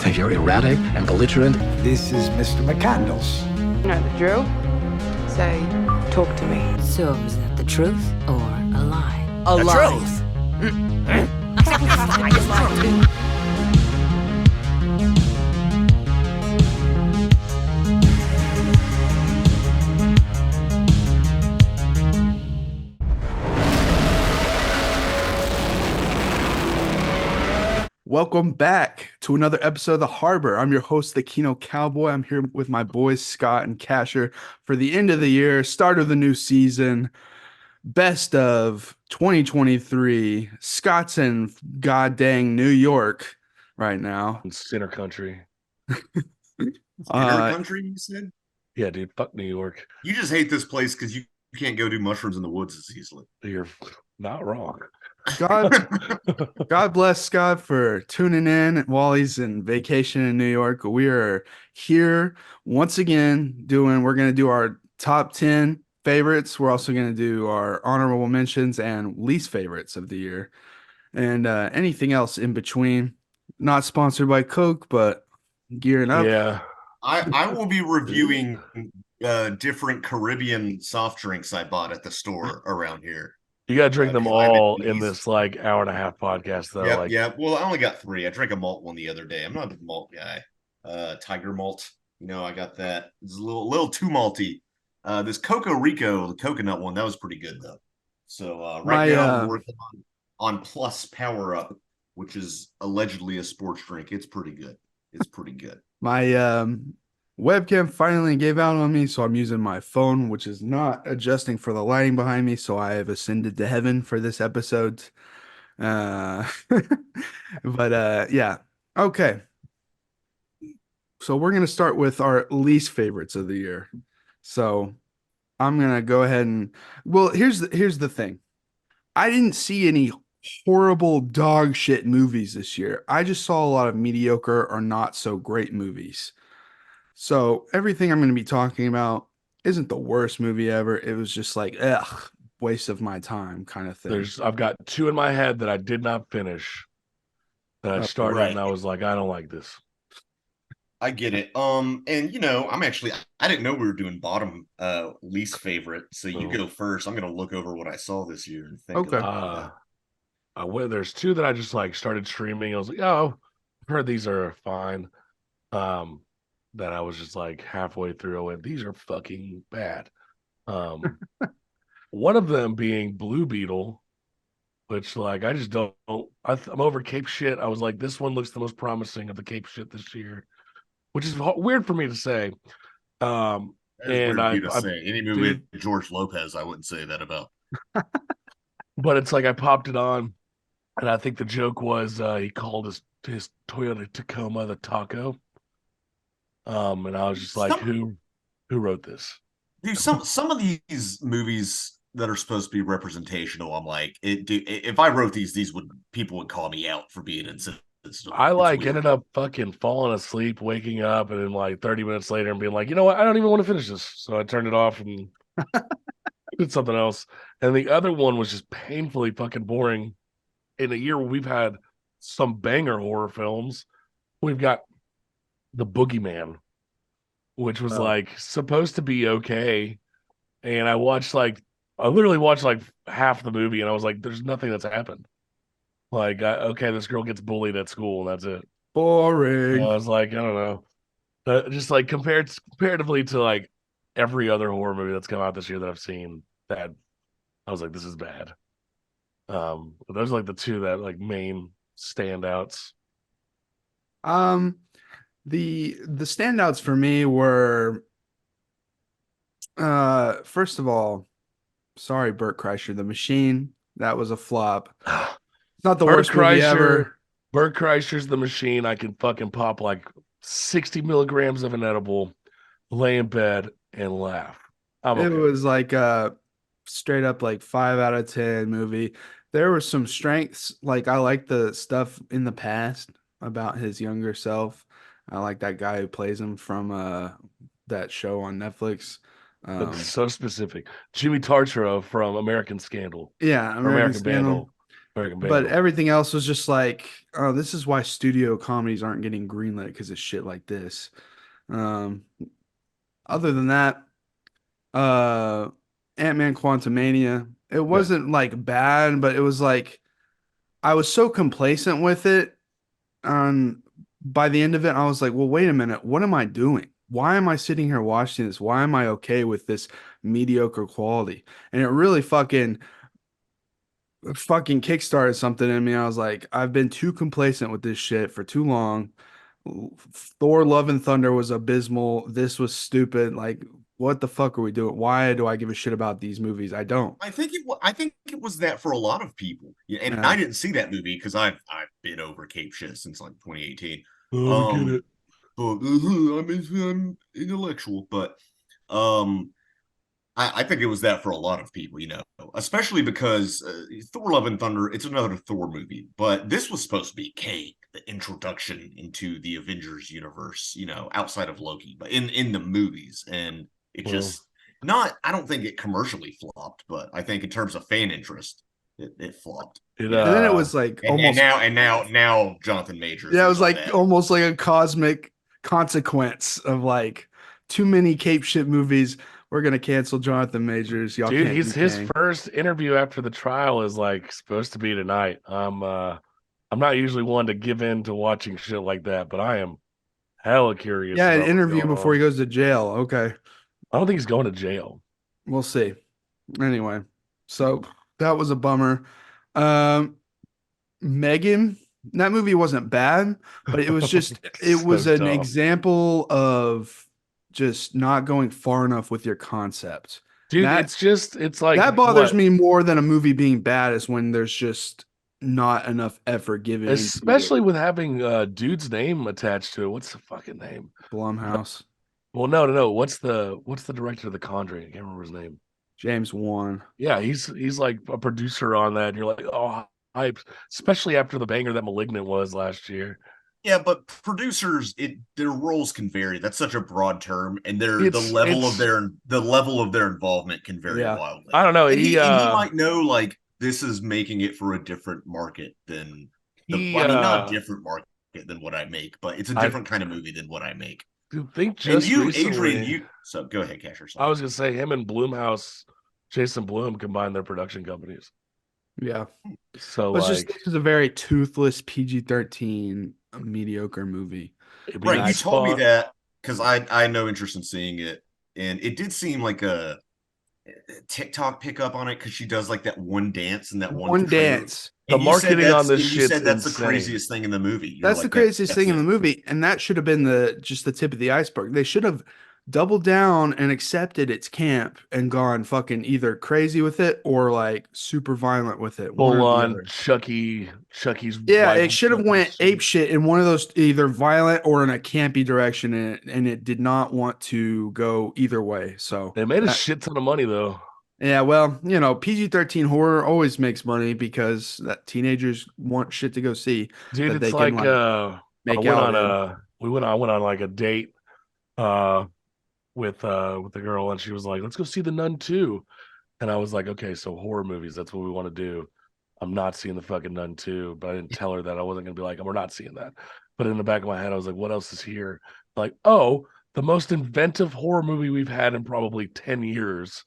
think you're erratic and belligerent. This is Mr. McCandles. You know the drill. Say, talk to me. So is that the truth or a lie? A lie. Truth. Welcome back to another episode of The Harbor. I'm your host, the Kino Cowboy. I'm here with my boys, Scott and Casher, for the end of the year, start of the new season, best of 2023. Scott's in goddamn New York right now. In center country. Country, you said? Yeah, dude, fuck New York. You just hate this place because you can't go do mushrooms in the woods as easily. You're not wrong. God bless Scott for tuning in while he's in vacation in New York. We are here once again we're going to do our top 10 favorites. We're also going to do our honorable mentions and least favorites of the year and anything else in between. Not sponsored by Coke, but gearing up. Yeah. I will be reviewing different Caribbean soft drinks I bought at the store around here. You got to drink them all in this like hour and a half podcast, though. Yeah. Well, I only got 3. I drank a malt one the other day. I'm not a big malt guy. Tiger malt. You know, I got that. It's a little too malty. This Coco Rico, the coconut one, that was pretty good though. So right now I'm working on Plus Power Up, which is allegedly a sports drink. It's pretty good. My webcam finally gave out on me, so I'm using my phone, which is not adjusting for the lighting behind me, so I have ascended to heaven for this episode. Yeah. Okay. So we're going to start with our least favorites of the year. So I'm going to go ahead and, well, here's the thing. I didn't see any horrible dog shit movies this year. I just saw a lot of mediocre or not so great movies. So everything I'm going to be talking about isn't the worst movie ever. It was just like, waste of my time kind of thing. I've got 2 in my head that I did not finish. That I started and I was like, I don't like this. I get it. And you know, I didn't know we were doing bottom least favorite. So you go first. I'm gonna look over what I saw this year and think. Okay. There's 2 that I just like started streaming. I was like, oh, I've heard these are fine. That I was just like halfway through, I went, these are fucking bad. One of them being Blue Beetle, which like I just don't. I'm over Cape shit. I was like, this one looks the most promising of the Cape shit this year, which is weird for me to say. And any movie with George Lopez, I wouldn't say that about. But it's like I popped it on, and I think the joke was he called his Toyota Tacoma the Taco. And I was just like, who wrote this? Dude, some of these movies that are supposed to be representational, I'm like, if I wrote these people would call me out for being insensitive. I ended up fucking falling asleep, waking up, and then like 30 minutes later and being like, you know what? I don't even want to finish this. So I turned it off and did something else. And the other one was just painfully fucking boring. In a year where we've had some banger horror films, we've got The Boogeyman, which was like supposed to be okay, and I literally watched like half the movie, and I was like, "There's nothing that's happened." Like, okay, this girl gets bullied at school, and that's it. Boring. And I was like, I don't know, just like comparatively to like every other horror movie that's come out this year that I've seen, that I was like, this is bad. But those are like the 2 that like main standouts. The standouts for me were, first of all, sorry, Burt Kreischer, The Machine. That was a flop. Not the worst movie ever. Burt Kreischer's The Machine. I can fucking pop like 60 milligrams of an edible, lay in bed, and laugh. It was like a straight up like 5 out of 10 movie. There were some strengths. Like I like the stuff in the past about his younger self. I like that guy who plays him from that show on Netflix. That's so specific. Jimmy Tartaro from American Scandal. Yeah, American Scandal. American but Vandal. everything else was just like, oh, this is why studio comedies aren't getting greenlit because of shit like this. Um, Other than that, uh, Ant-Man Quantumania, it wasn't like bad, but it was like I was so complacent with it. On By the end of it, I was like, well, wait a minute, what am I doing? Why am I sitting here watching this? Why am I okay with this mediocre quality? And it really fucking kickstarted something in me. I was like, I've been too complacent with this shit for too long. Thor Love and Thunder was abysmal. This was stupid. Like, what the fuck are we doing? Why do I give a shit about these movies? I don't. I think it was that for a lot of people. Yeah, and Yeah. I didn't see that movie because I've been over Cape shit since like 2018. Oh, we get it. But I'm intellectual, but I think it was that for a lot of people, especially because Thor: Love and Thunder, it's another Thor movie, but this was supposed to be Kang, the introduction into the Avengers universe, outside of Loki, but in the movies, and it just not. I don't think it commercially flopped, but I think in terms of fan interest, it flopped. And then it was like almost Now Jonathan Majors. yeah, it is was on like that. almost like a cosmic consequence of like too many cape shit movies. We're gonna cancel Jonathan Majors. Y'all Dude, can't his do his Kang. first interview after the trial is like supposed to be tonight. I'm not usually one to give in to watching shit like that, but I am hella curious Yeah, an about what's interview going before on. he goes to jail. Okay, I don't think he's going to jail. we'll see. Anyway, so that was a bummer. Um, Megan, that movie wasn't bad, but it was just it So was an dumb. example of just not going far enough with your concept. Dude, That it's like that bothers what? me more than a movie being bad is when there's just not enough effort given into it. Especially with having dude's name attached to it. What's the fucking name? Blumhouse, Well, no. What's the director of The Conjuring? I can't remember his name. James Wan. Yeah, he's like a producer on that, and you're like, oh, hype, especially after the banger that Malignant was last year. Yeah, but producers, their roles can vary. That's such a broad term, and the It's level of their involvement can vary Yeah. wildly. I don't know. And he might know like this is making it for a different market than not a different market than what I make, but it's a different kind of movie than what I make. think And just you, recently, Adrian, so go ahead, Casher. I was gonna say him and Bloomhouse, Jason Bloom combined their production companies. Yeah. So It's just like, this is a very toothless PG-13 mediocre movie. it'd be Right, you nice told me spot. that because I had no interest in seeing it, and it did seem like a TikTok pickup on it because she does like that one dance and that One trailer. dance. The And you said marketing on this and you shit's said that's the insane. craziest thing in the movie. You're That's like, the craziest thing in the it. movie, and that should have been just the tip of the iceberg. They should have doubled down and accepted its camp and gone fucking either crazy with it or like super violent with it. One Full or the on other. Chucky's Yeah, wife it should have went ape shit in one of those either violent or in a campy direction, and it did not want to go either way. So They made a shit ton of money though. yeah, well, PG-13 horror always makes money because that teenagers want shit to go see Dude, that it's they can like make out in. I went on like a date uh with the girl, and she was like, let's go see The Nun 2. And I was like, okay, so horror movies, that's what we want to do. I'm not seeing the fucking Nun 2, but I didn't tell her that. I wasn't gonna be like, we're not seeing that. But in the back of my head, I was like, what else is here? Like, oh, the most inventive horror movie we've had in probably 10 years.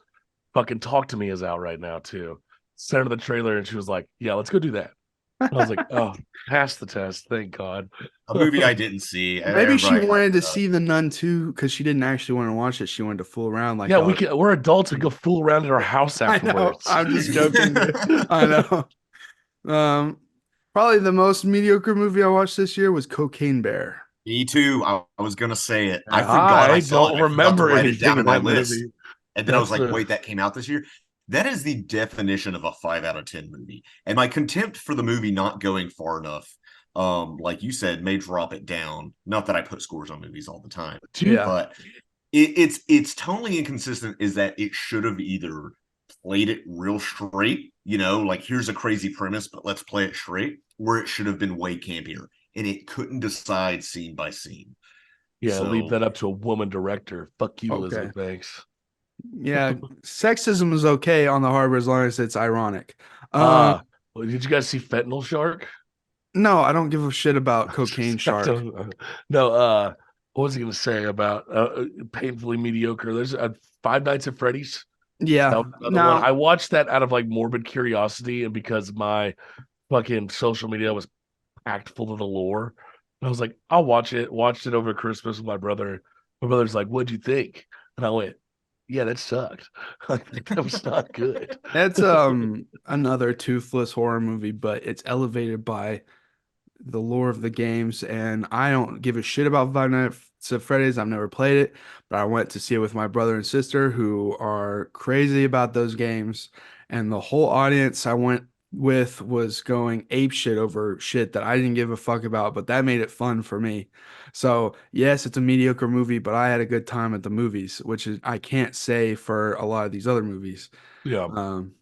Fucking Talk to Me is out right now too. Sent her the trailer, and she was like, yeah, let's go do that. And I was like, oh, passed the test, thank God. A movie I didn't see. Maybe she Everybody wanted to hyped it up. see The Nun too because she didn't actually want to watch it. She wanted to fool around like Yeah, we're adults. We go fool around at our house I know. afterwards. I'm just joking. Dude. I know. Probably the most mediocre movie I watched this year was Cocaine Bear. Me too. I was gonna say it. I I forgot I saw don't it. I forgot to remember write it anything down in in my that list. movie. And then I was That's like, the- wait, that came out this year? That is the definition of a 5 out of 10 movie. And my contempt for the movie not going far enough, like you said, may drop it down. Not that I put scores on movies all the time, Yeah. but it's totally inconsistent. Is that it should have either played it real straight, like here's a crazy premise, but let's play it straight, or it should have been way campier, and it couldn't decide scene by scene. Yeah, So- leave that up to a woman director. Fuck you, Okay. Elizabeth Banks. Yeah. Sexism is okay on the harbor as long as it's ironic. Ah, Well, did you guys see Fentanyl Shark? No, I don't give a shit about Cocaine I Shark. no, what was I going to say about painfully mediocre? There's Five Nights at Freddy's. Yeah, That was another one. no, I watched that out of like morbid curiosity and because my fucking social media was packed full of the lore. And I was like, I'll watch it. Watched it over Christmas with my brother. My brother's like, "What'd you think?" And I went, "Yeah, that sucked. Like, that was not good." it's another toothless horror movie, but it's elevated by the lore of the games, and I don't give a shit about Five Nights at Freddy's. I've never played it, but I went to see it with my brother and sister who are crazy about those games, and the whole audience I went with was going ape shit over shit that I didn't give a fuck about, but that made it fun for me. So yes, it's a mediocre movie, but I had a good time at the movies, which is I can't say for a lot of these other movies. Yeah. Um,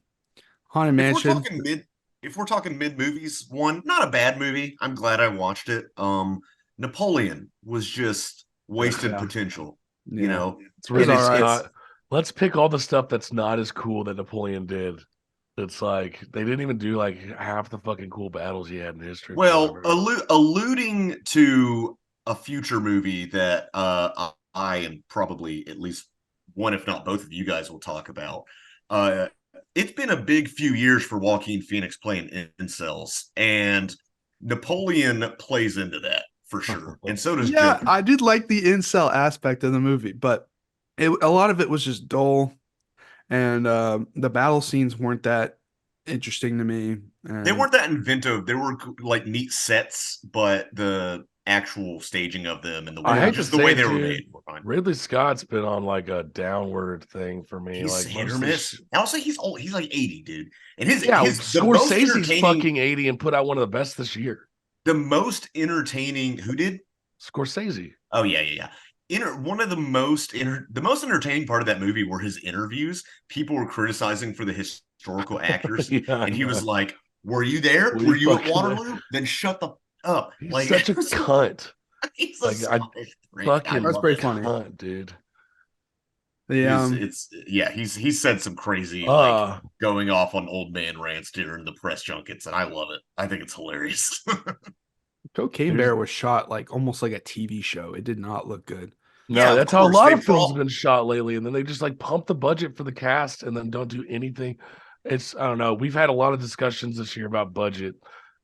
Haunted If we're Mansion. talking mid, if we're talking mid movies, one not a bad movie. I'm glad I watched it. Napoleon was just wasted Yeah. potential. You Yeah. know, It's It was Ridley all right. Scott. Let's pick all the stuff that's not as cool that Napoleon did. It's like they didn't even do like half the fucking cool battles he had in history. well, alluding to a future movie that I and probably at least one, if not both of you guys will talk about. It's been a big few years for Joaquin Phoenix playing incels, and Napoleon plays into that for sure, and so does Yeah, Joker. I did like the incel aspect of the movie, but a lot of it was just dull, and the battle scenes weren't that interesting to me. They And weren't that inventive. They were like neat sets, but the actual staging of them and the I way, hate to just the say way it, they were dude. made were fine. Ridley Scott's been on like a downward thing for me. He's Like hit or most of miss. his, I'll say he's old. He's like 80, dude. And his yeah, his Scorsese's fucking 80 and put out one of the best this year. the most entertaining. Who did? Scorsese. Oh yeah. One of the most entertaining part of that movie were his interviews. People were criticizing for the historical actors, Yeah, and he was like, "Were you there? Were Were you you at fucking there?" Waterloo? Then shut the up." He's Like such a cunt. he's a Like I Scottish prick. I fucking that's love pretty it. funny. cunt, dude. The It's yeah. He's said some crazy like Uh going off on old man rants during the press junkets, and I love it. I think it's hilarious. Cocaine there's Bear was shot like almost like a TV show. It did not look good. no, Yeah, of that's how a course. lot They of films have brought been shot lately, and then they just like pump the budget for the cast and then don't do anything. It's I don't know. We've had a lot of discussions this year about budget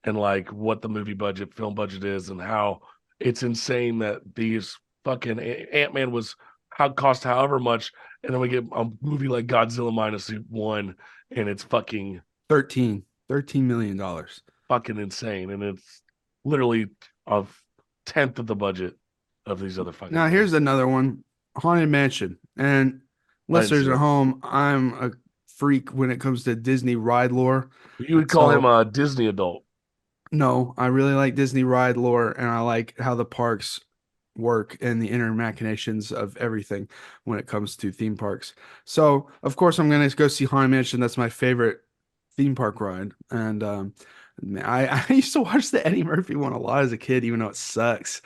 and like what the movie budget, film budget is, and how it's insane that these fucking Ant-Man was how cost however much, and then we get a movie like Godzilla -1, and it's $13 million. fucking insane, and it's literally a tenth of the budget of these other fucking. Now here's movies. another one, Haunted Mansion. And listeners see at it. home, I'm a freak when it comes to Disney ride lore. You would call So- him a Disney adult. No, I really like Disney ride lore, and I like how the parks work and the inner machinations of everything when it comes to theme parks. So, of course, I'm going to go see Haunted Mansion. That's my favorite theme park ride. And I used to watch the Eddie Murphy one a lot as a kid, even though it sucks.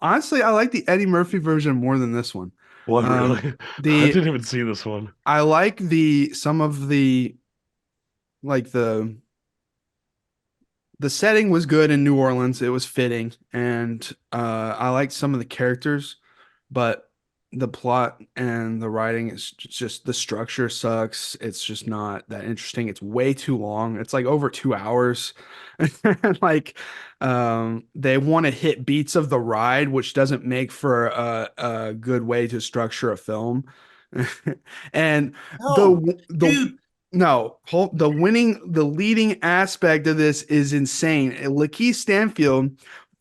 Honestly, I like the Eddie Murphy version more than this one. What Um, really? I the didn't even see this one. I like some of the like the setting was good in New Orleans. It was fitting, and I liked some of the characters, but the plot and the writing is just the structure sucks. It's just not that interesting. It's way too long. It's like over 2 hours. Like they want to hit beats of the ride, which doesn't make for a good way to structure a film. And no, the dude. no, the leading aspect of this is insane. Lakeith Stanfield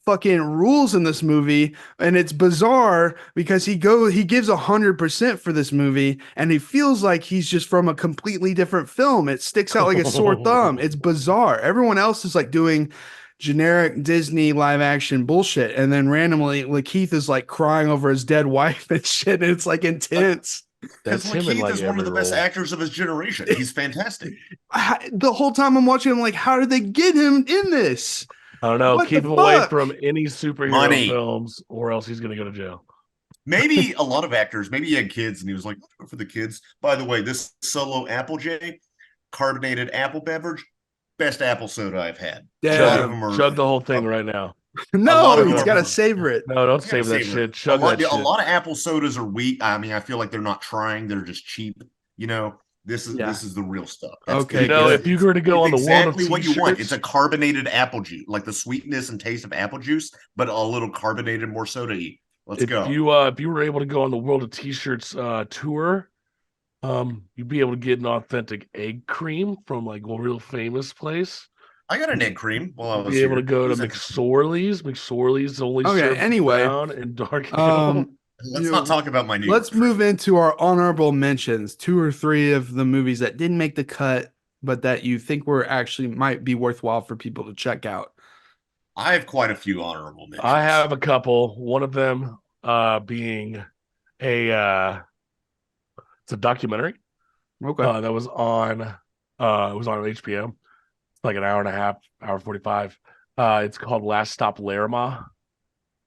fucking rules in this movie, and it's bizarre because he gives 100% for this movie, and he feels like he's just from a completely different film. It sticks out like a sore thumb. It's bizarre. Everyone else is like doing generic Disney live action bullshit, and then randomly Lakeith is like crying over his dead wife and shit, and it's like intense. That's Because him in Lakeith like is one of every the best role. actors of his generation. He's fantastic. The whole time I'm watching, I'm like, how did they get him in this? I don't know. What Keep the him away fuck? from any superhero Money. films, or else he's gonna go to jail. Maybe a lot of actors, maybe he had kids and he was like, for the kids. By the way, this solo Apple J, carbonated apple beverage, best apple soda I've had. Yeah. A lot of them are. Chug the whole thing right now. No, of he's them got to are- savor it. No, don't I save gotta that savor it. shit. Chug that A shit. lot of apple sodas are weak. I mean, I feel like they're not trying. They're just cheap. You know, this is the real stuff. Okay, You know, good. if you were to go on the world of exactly what you want. t-shirts- It's a carbonated apple juice, like the sweetness and taste of apple juice, but a little carbonated, more soda-y. Let's go. If you were able to go on the World of T-shirts tour, you'd be able to get an authentic egg cream from like a real famous place. I got an egg cream while I You'd was be able here. to go It to was interesting. McSorley's. McSorley's only Okay, serves anyway, brown and dark ale. Let's not talk about my new. Let's move into our honorable mentions. 2 or 3 of the movies that didn't make the cut, but that you think were actually might be worthwhile for people to check out. I have quite a few honorable mentions. I have a couple. One of them being it's a documentary. Okay. That was on it was on HBO. It's like an hour and a half, hour 45. It's called Last Stop Laramie,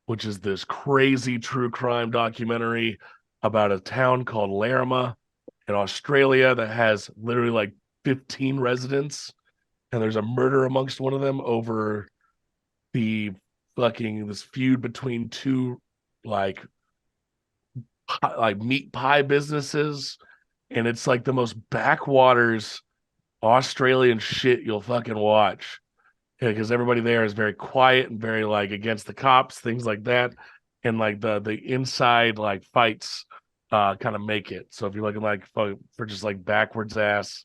which is this crazy true crime documentary about a town called Laramie in Australia that has literally like 15 residents, and there's a murder amongst one of them over this feud between two like meat pie businesses, and it's like the most backwaters Australian shit you'll fucking watch, because everybody there is very quiet and very like against the cops, things like that, and like the inside like fights kind of make it. So if you're looking like for just like backwards ass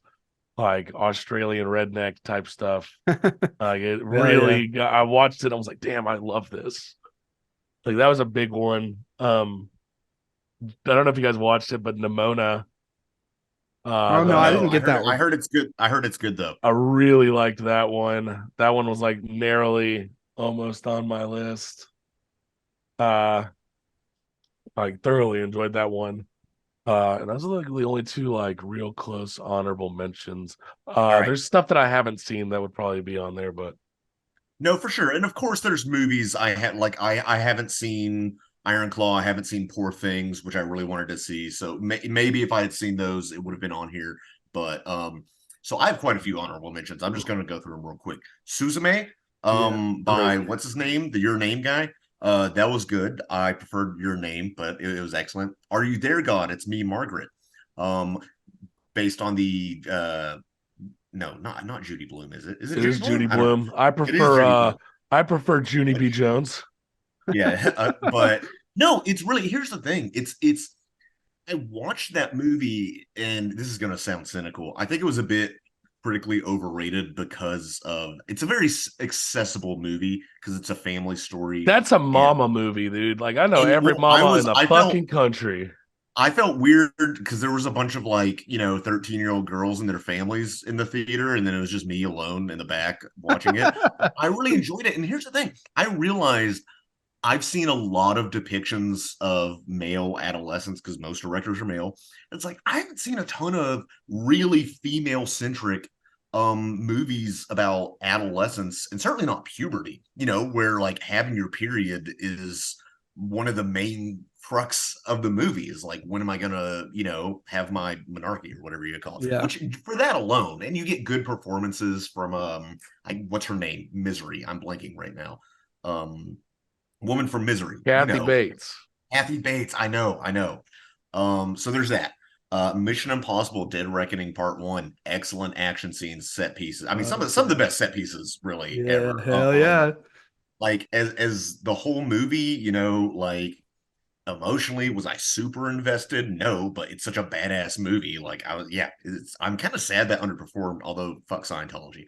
like Australian redneck type stuff, like it really I watched it, I was like, damn, I love this. Like that was a big one. I don't know if you guys watched it, but Nimona. Oh no, I didn't get that one. I heard it's good. I heard it's good though. I really liked that one. That one was like narrowly almost on my list. I thoroughly enjoyed that one. And those are like the only 2 like real close honorable mentions. Right. There's stuff that I haven't seen that would probably be on there, but No, for sure. And of course, there's movies I had like I haven't seen Iron Claw. I haven't seen Poor Things, which I really wanted to see. So maybe if I had seen those, it would have been on here. But so I have quite a few honorable mentions. I'm just going to go through them real quick. Suzume, by what's his name, the Your Name guy. That was good. I preferred Your Name, but it was excellent. Are You There, God? It's Me, Margaret. Based on the no, not Judy Blume, is it? Is it Judy Blume? I prefer Junie B. Jones. Yeah, but no, it's really, here's the thing. It's I watched that movie, and this is going to sound cynical. I think it was a bit critically overrated because of it's a very accessible movie because it's a family story. That's a mama movie, dude. Like I know every mama in the fucking country. I felt weird because there was a bunch of 13-year-old girls and their families in the theater, and then it was just me alone in the back watching it. I really enjoyed it. And here's the thing. I realized I've seen a lot of depictions of male adolescents because most directors are male. It's like I haven't seen a ton of really female-centric movies about adolescence, and certainly not puberty, where like having your period is one of the main crux of the movie. Is like, when am I gonna have my menarche or whatever you call it. Yeah. Which for that alone, and you get good performances from what's her name, Misery, I'm blanking right now, woman from Misery, Kathy Bates. I know. So there's that. Mission Impossible Dead Reckoning Part 1, excellent action scenes, set pieces. I mean, some of the best set pieces really ever. Hell yeah. Like as the whole movie, like emotionally, was I super invested? No, but it's such a badass movie. Like I'm kind of sad that underperformed, although fuck Scientology.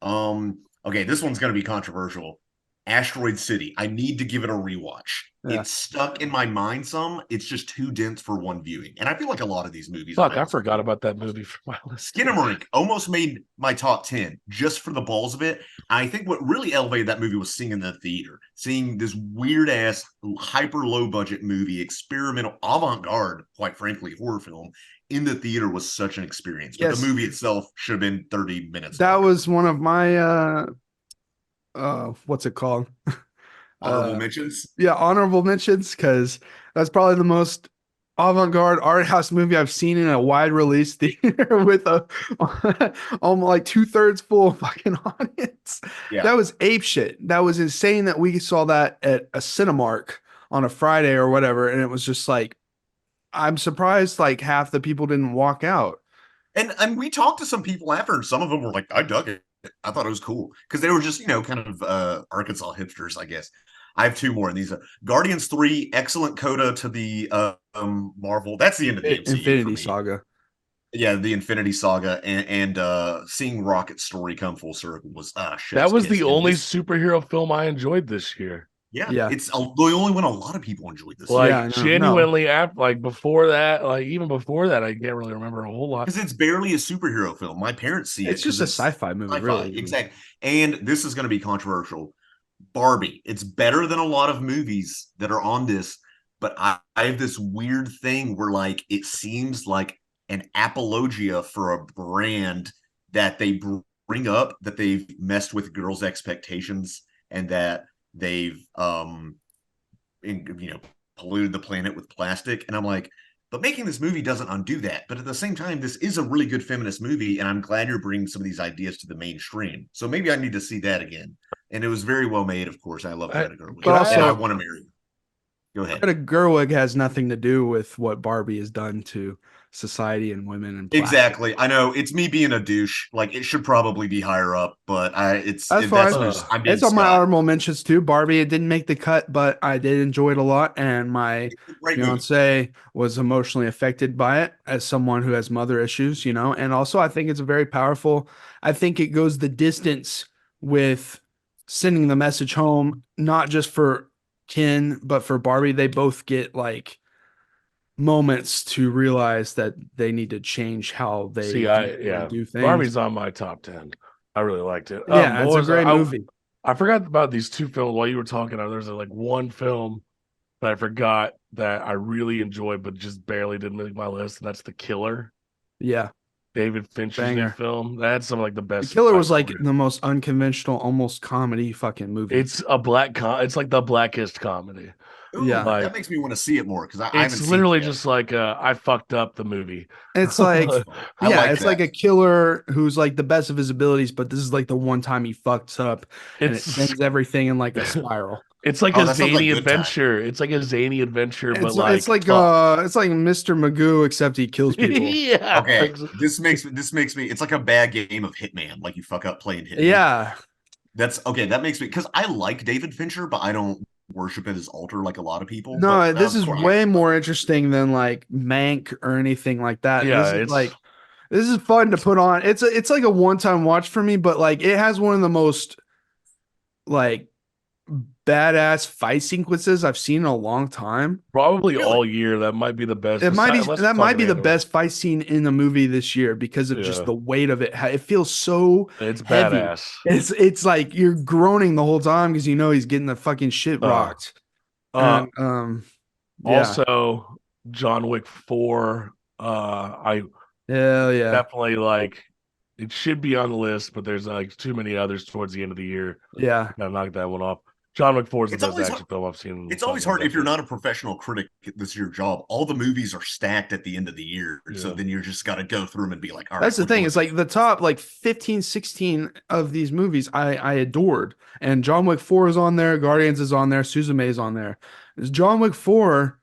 Okay, this one's gonna be controversial. Asteroid City. I need to give it a rewatch. Yeah. It's stuck in my mind some. It's just too dense for one viewing. And I feel like a lot of these movies. Fuck, I forgot about that movie from my list. Skinamarink almost made my top 10 just for the balls of it. I think what really elevated that movie was seeing in the theater. Seeing this weird ass, hyper low budget movie, experimental, avant-garde, quite frankly, horror film in the theater was such an experience. But the movie itself should have been 30 minutes. That was one of my what's it called? Honorable mentions. Yeah, honorable mentions, because that's probably the most avant-garde art house movie I've seen in a wide release theater with a almost like 2/3 full fucking audience. Yeah. That was ape shit. That was insane that we saw that at a Cinemark on a Friday or whatever, and it was just like, I'm surprised like half the people didn't walk out. And we talked to some people after, and some of them were like, I dug it. I thought it was cool because they were just, kind of Arkansas hipsters, I guess. I have two more, and these are Guardians 3, excellent coda to the Marvel. That's the end of the MCU Infinity Saga. Yeah, the Infinity Saga, and seeing Rocket's story come full circle was that was the only superhero film I enjoyed this year. Yeah, it's the only one a lot of people enjoyed this. Like, Yeah, genuinely, after, like before that, like even before that, I can't really remember a whole lot. Because it's barely a superhero film. My parents see it. It's just a sci-fi movie, sci-fi, really. exactly. And this is going to be controversial. Barbie. It's better than a lot of movies that are on this, but I have this weird thing where like it seems like an apologia for a brand that they bring up that they've messed with girls' expectations and that they've polluted the planet with plastic. And I'm like, but making this movie doesn't undo that. But at the same time, this is a really good feminist movie, and I'm glad you're bringing some of these ideas to the mainstream. So maybe I need to see that again. And it was very well made, of course. I love Greta Gerwig. But also, and I want to marry her. Go ahead. Greta Gerwig has nothing to do with what Barbie has done to society and women and plastic. Exactly. I know it's me being a douche. Like it should probably be higher up, but it's on my honorable mentions too. Barbie, it didn't make the cut, but I did enjoy it a lot, and my fiance was emotionally affected by it as someone who has mother issues, and also I think it's very powerful. I think it goes the distance with sending the message home, not just for Ken, but for Barbie. They both get like moments to realize that they need to change how they do things. Barbie's on my top 10. I really liked it. Yeah, it's a great movie. I forgot about these two films while you were talking. There's like one film that I forgot that I really enjoyed, but just barely didn't make my list, and that's The Killer. Yeah. David Fincher's new film. That's some of like the best. The Killer was like the most unconventional, almost comedy fucking movie. It's it's like the blackest comedy. Ooh, yeah, that makes me want to see it more because it's literally just like I fucked up the movie. It's like it's like a killer who's like the best of his abilities, but this is like the one time he fucks up and it sends everything in like a spiral. It's like a zany adventure. It's like a zany adventure, but it's like Mr. Magoo except he kills people. Yeah. Okay. This makes me. It's like a bad game of Hitman. Like you fuck up playing Hitman. Yeah. That's okay. That makes me because I like David Fincher, but I don't worship at his altar like a lot of people. No, this is way more interesting than like Mank or anything like that. Yeah, this is fun to put on. It's like a one-time watch for me, but like it has one of the most like badass fight sequences I've seen in a long time. Probably all year. That might be the best. That might be the best fight scene in the movie this year because of just the weight of it. It feels so it's heavy. Badass. It's like you're groaning the whole time because he's getting the fucking shit rocked. Also, John Wick 4. I definitely like. It should be on the list, but there's like too many others towards the end of the year. Yeah, I knocked that one off. John Wick 4 is the best action film I've seen. It's always hard if you're not a professional critic. This is your job. All the movies are stacked at the end of the year. Yeah. So then you're just got to go through them and be like, all right. That's the thing. It's like the top like 15, 16 of these movies I adored. And John Wick 4 is on there. Guardians is on there. Suzume is on there. It's John Wick 4.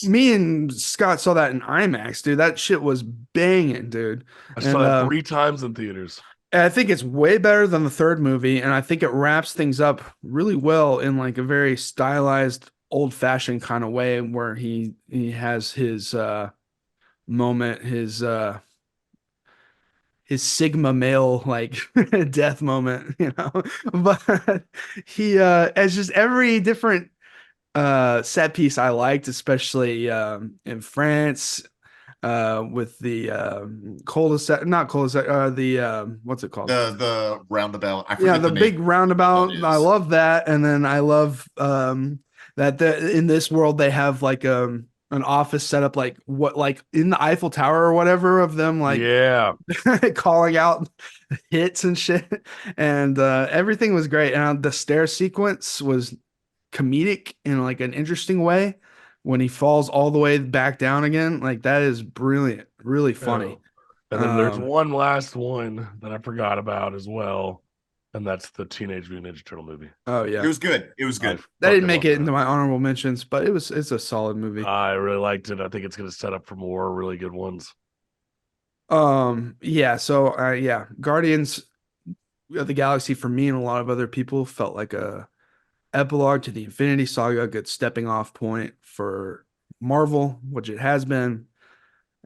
Me and Scott saw that in IMAX, dude. That shit was banging, dude. I saw that 3 times in theaters. I think it's way better than the third movie, and I think it wraps things up really well in like a very stylized, old-fashioned kind of way, where he has his moment, his Sigma male like death moment, But he as just every different set piece I liked, especially in France. With the what's it called? The roundabout. The big roundabout. I love that, and then I love that in this world they have like an office set up like in the Eiffel Tower or whatever of them like calling out hits and shit, and everything was great, and the stair sequence was comedic in like an interesting way. when he falls all the way back down again. Like that is brilliant, really funny. And then there's one last one that I forgot about as well, and that's the Teenage Mutant Ninja Turtle movie. Oh yeah, It was good. It was good. That didn't make it into my honorable mentions, but it's a solid movie. I really liked it. I think it's going to set up for more really good ones. Yeah, so yeah, Guardians of the Galaxy for me and a lot of other people felt like a epilogue to the Infinity Saga, a good stepping off point for Marvel, which it has been.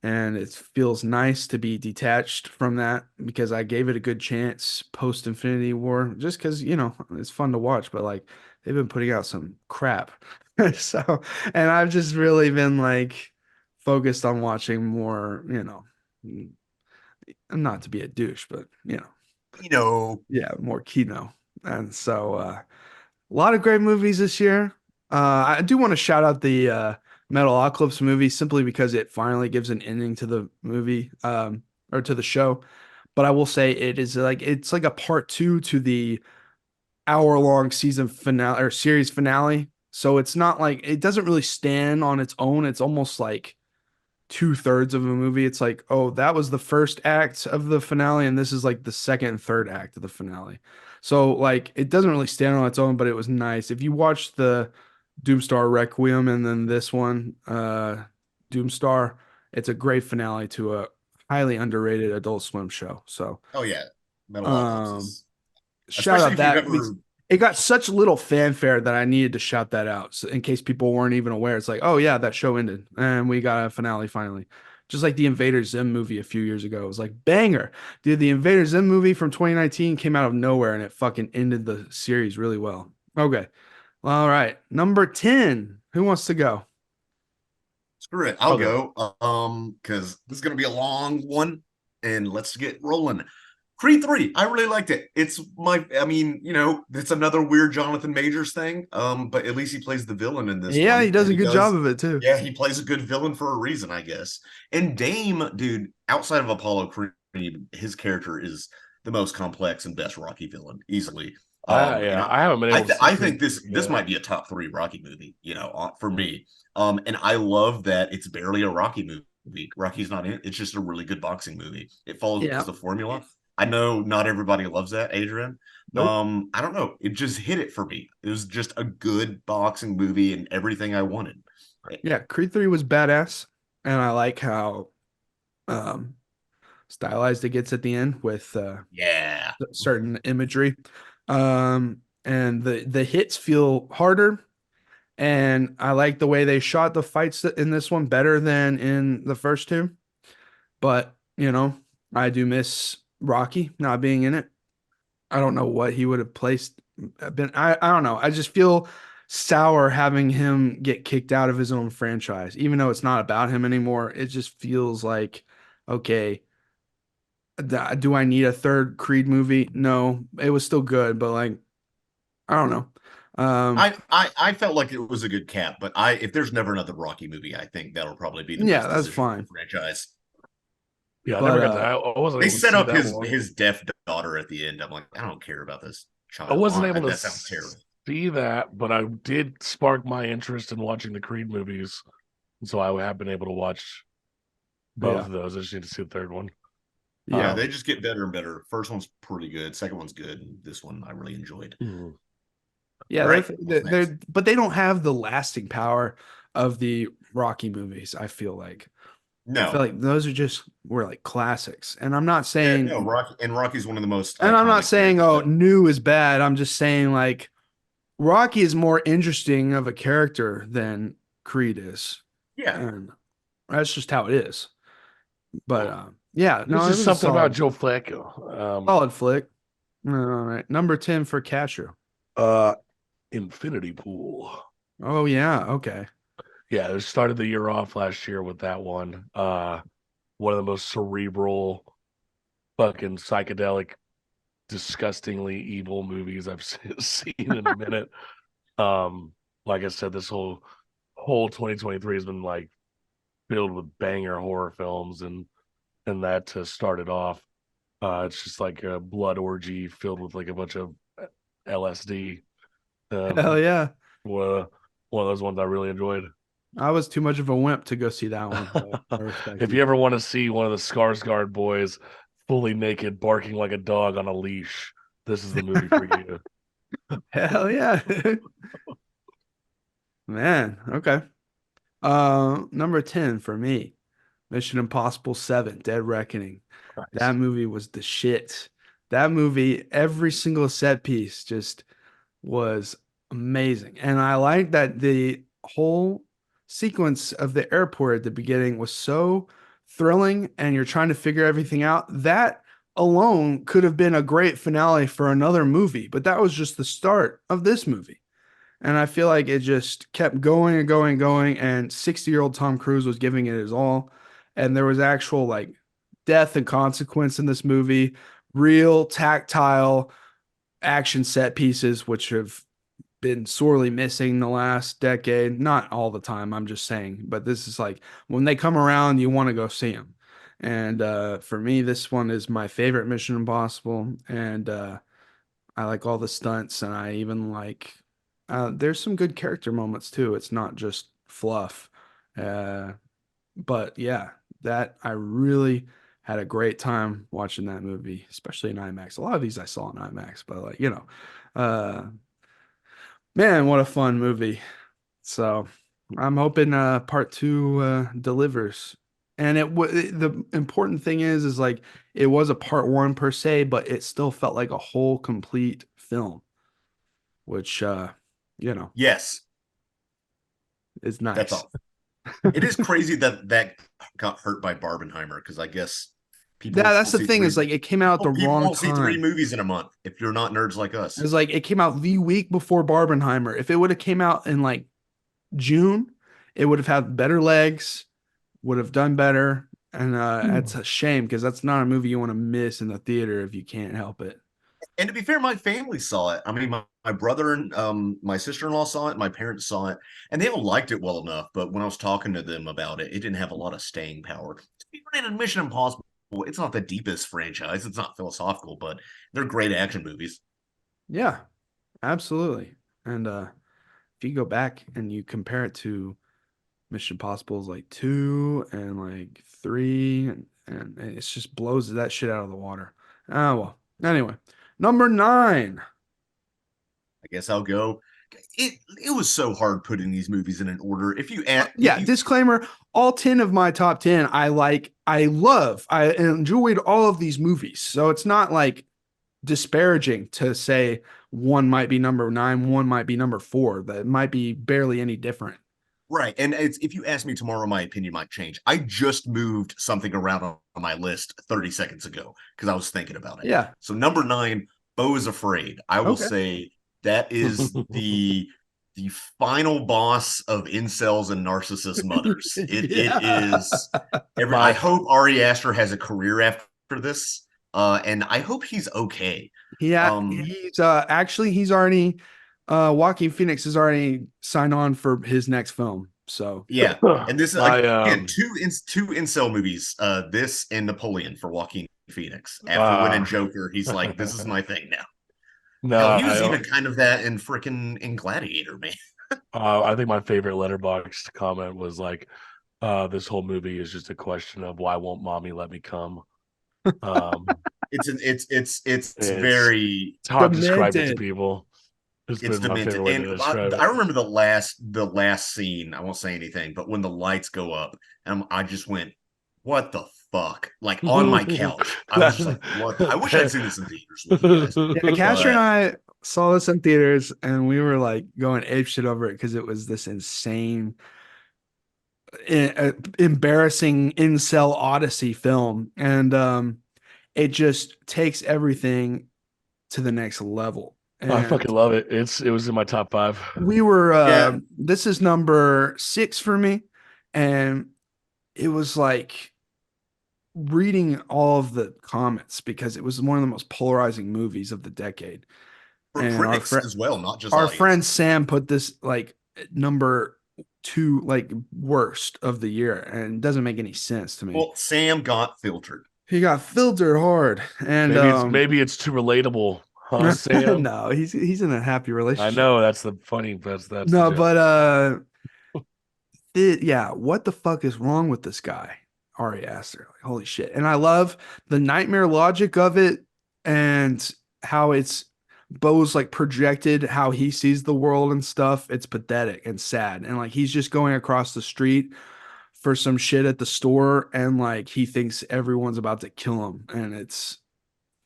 And it feels nice to be detached from that because I gave it a good chance post Infinity War, just because, it's fun to watch, but like they've been putting out some crap. So, and I've just really been like focused on watching more, not to be a douche, but, yeah, more Kino. And so, a lot of great movies this year. I do want to shout out the Metalocalypse movie simply because it finally gives an ending to the movie or to the show. But I will say it's like a part 2 to the hour-long season finale or series finale. So it's not like it doesn't really stand on its own. It's almost like 2/3 of a movie. It's like, oh, that was the first act of the finale, and this is like the second and third act of the finale. So like it doesn't really stand on its own, but it was nice. If you watch the Doomstar Requiem and then this one, Doomstar, it's a great finale to a highly underrated Adult Swim show. So Oh yeah, Metalocalypse is shout out especially if that you've ever it got such little fanfare that I needed to shout that out. So in case people weren't even aware, it's like, oh yeah, that show ended and we got a finale finally. Just like the Invader Zim movie a few years ago. It was like banger. Dude, the Invader Zim movie from 2019 came out of nowhere and it fucking ended the series really well. Okay. All right. Number 10. Who wants to go? Screw it. I'll go. Because this is gonna be a long one. And let's get rolling. Creed 3, I really liked it. It's it's another weird Jonathan Majors thing. But at least he plays the villain in this. Yeah, one. he does a good job of it too. Yeah, he plays a good villain for a reason, I guess. And Dame, dude, outside of Apollo Creed, his character is the most complex and best Rocky villain, easily. Yeah, I haven't been able to I think this might be a top 3 Rocky movie, for me. And I love that it's barely a Rocky movie. Rocky's not in it. It's just a really good boxing movie. It follows the formula. I know not everybody loves that, Adrian. Nope. I don't know. It just hit it for me. It was just a good boxing movie and everything I wanted. Yeah, Creed 3 was badass. And I like how stylized it gets at the end with certain imagery. And the hits feel harder. And I like the way they shot the fights in this one better than in the first two. But, I do miss Rocky not being in it. I don't know what he would have been. I don't know. I just feel sour having him get kicked out of his own franchise, even though it's not about him anymore. It just feels like, okay, do I need a third Creed movie? No, it was still good, but like, I don't know. I felt like it was a good cap, but if there's never another Rocky movie, I think that'll probably be the best that's fine franchise. Yeah, I never got that. I wasn't. They set up his deaf daughter at the end. I'm like, I don't care about this child. I wasn't able to that sounds terrible. See that, but I did spark my interest in watching the Creed movies, so I have been able to watch both of those. I just need to see the third one. Yeah, they just get better and better. First one's pretty good. Second one's good. And this one I really enjoyed. Mm-hmm. Yeah, right. But they don't have the lasting power of the Rocky movies. I feel like. No, I feel like those were like classics. And I'm not saying Rocky's one of the most. And I'm not saying new is bad. I'm just saying like Rocky is more interesting of a character than Creed is. Yeah, and that's just how it is. But this is something about Joe Flacco. Solid flick. All right, number 10 for Casher. Infinity Pool. Oh yeah, okay. Yeah, they started the year off last year with that one. One of the most cerebral, fucking psychedelic, disgustingly evil movies I've seen in a minute. Like I said, this whole 2023 has been like filled with banger horror films, and that to start it off, it's just like a blood orgy filled with like a bunch of LSD. Hell yeah! One of those ones I really enjoyed. I was too much of a wimp to go see that one. I respect If you ever want to see one of the Skarsgård boys fully naked, barking like a dog on a leash, this is the movie for you. Hell yeah. Man, okay. Number 10 for me, Mission Impossible 7, Dead Reckoning. Nice. That movie was the shit. That movie, every single set piece just was amazing. And I like that the whole sequence of the airport at the beginning was so thrilling and you're trying to figure everything out. That alone could have been a great finale for another movie, but that was just the start of this movie. And I feel like it just kept going and going and going. And 60-year-old Tom Cruise was giving it his all. And there was actual like death and consequence in this movie, real tactile action set pieces, which have been sorely missing the last decade. Not all the time, I'm just saying. But this is like when they come around, you want to go see them. And for me, this one is my favorite Mission Impossible. And I like all the stunts. And I even like there's some good character moments too. It's not just fluff. But yeah, that I really had a great time watching that movie, especially in IMAX. A lot of these I saw in IMAX, but like, man, what a fun movie. So I'm hoping part 2 delivers. And the important thing is like it was a part 1 per se, but it still felt like a whole complete film, which Yes, is nice. that's all. It is crazy that got hurt by Barbenheimer because I guess people. Yeah, that's the thing is like it came out at the people wrong won't see 3 time. movies in a month if you're not nerds like us. It's like it came out the week before Barbenheimer. If it would have came out in like June, it would have had better legs, would have done better. And it's a shame because that's not a movie you want to miss in the theater if you can't help it. And to be fair, my family saw it. I mean, my brother and my sister-in-law saw it, my parents saw it, and they all liked it well enough. But when I was talking to them about it, it didn't have a lot of staying power. To be rated Mission Impossible, it's not the deepest franchise. It's not philosophical, but they're great action movies. Yeah, absolutely. And if you go back and you compare it to Mission Impossible's like 2 and like 3, and it just blows that shit out of the water. Well, anyway. Number 9. I guess I'll go. It was so hard putting these movies in an order. If you add, Disclaimer, all 10 of my top 10 I love. I enjoyed all of these movies. So it's not like disparaging to say one might be number 9, one might be number 4. That might be barely any different. Right. And if you ask me tomorrow, my opinion might change. I just moved something around on my list 30 seconds ago because I was thinking about it. Yeah. So number 9, Beau is Afraid. I will say that is the final boss of incels and narcissist mothers. It is. I hope Ari Aster has a career after this, and I hope he's okay. Yeah, he's already Joaquin Phoenix has already signed on for his next film. So yeah, and this is again two incel movies. This and Napoleon for Joaquin Phoenix. After winning Joker, he's like, "This is my thing now." No, he was even kind of that in Gladiator, man. I think my favorite Letterboxd comment was like, "This whole movie is just a question of why won't mommy let me come." It's very. It's hard to describe it to people. It's demented. And I remember the last scene. I won't say anything, but when the lights go up, I just went, "What the fuck?" Like on my couch. I was just like, "What?" I wish I'd seen this in theaters with you guys. Yeah, Casher and I saw this in theaters, and we were like going apeshit over it because it was this insane, embarrassing incel odyssey film, and it just takes everything to the next level. And I fucking love it. It was in my top 5. We were this is number 6 for me, and it was like reading all of the comments because it was one of the most polarizing movies of the decade. For critics as well, not just our audience. Friend Sam put this like number 2 like worst of the year, and it doesn't make any sense to me. Well, Sam got filtered. He got filtered hard, and maybe it's too relatable. Huh, Sam? No, he's in a happy relationship. I know that's the funny. That's no, but what the fuck is wrong with this guy? Ari Aster, like, holy shit. And I love the nightmare logic of it and how it's Bo's like projected how he sees the world and stuff. It's pathetic and sad. And like he's just going across the street for some shit at the store and like he thinks everyone's about to kill him. And it's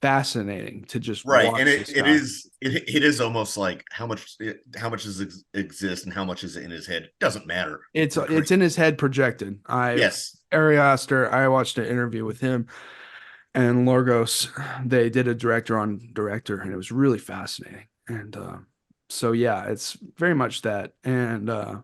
fascinating to just Right, watch and this it guy. is it is almost like how much does exist and how much is in his head doesn't matter. It's in his head projected. Yes. Ari Aster, I watched an interview with him and Lorgos. They did a director on director, and it was really fascinating. And so yeah, it's very much that. And I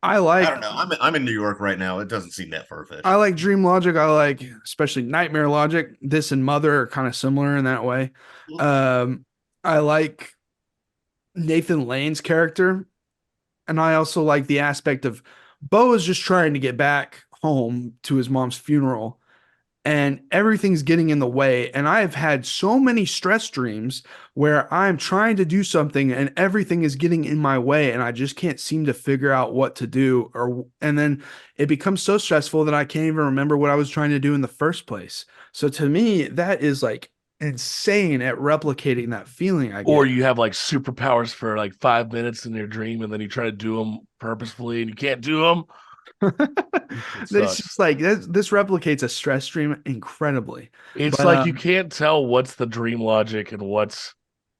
I like don't know. I'm in New York right now. It doesn't seem that far-fetched. I like Dream Logic. I like especially Nightmare Logic. This and Mother are kind of similar in that way. I like Nathan Lane's character, and I also like the aspect of Bo is just trying to get back home to his mom's funeral, and everything's getting in the way. And I've had so many stress dreams where I'm trying to do something and everything is getting in my way and I just can't seem to figure out what to do, and then it becomes so stressful that I can't even remember what I was trying to do in the first place. So to me, that is like insane at replicating that feeling I get. Or you have like superpowers for like 5 minutes in your dream, and then you try to do them purposefully, and you can't do them. It's just like this replicates a stress dream incredibly. It's But, like you can't tell what's the dream logic and what's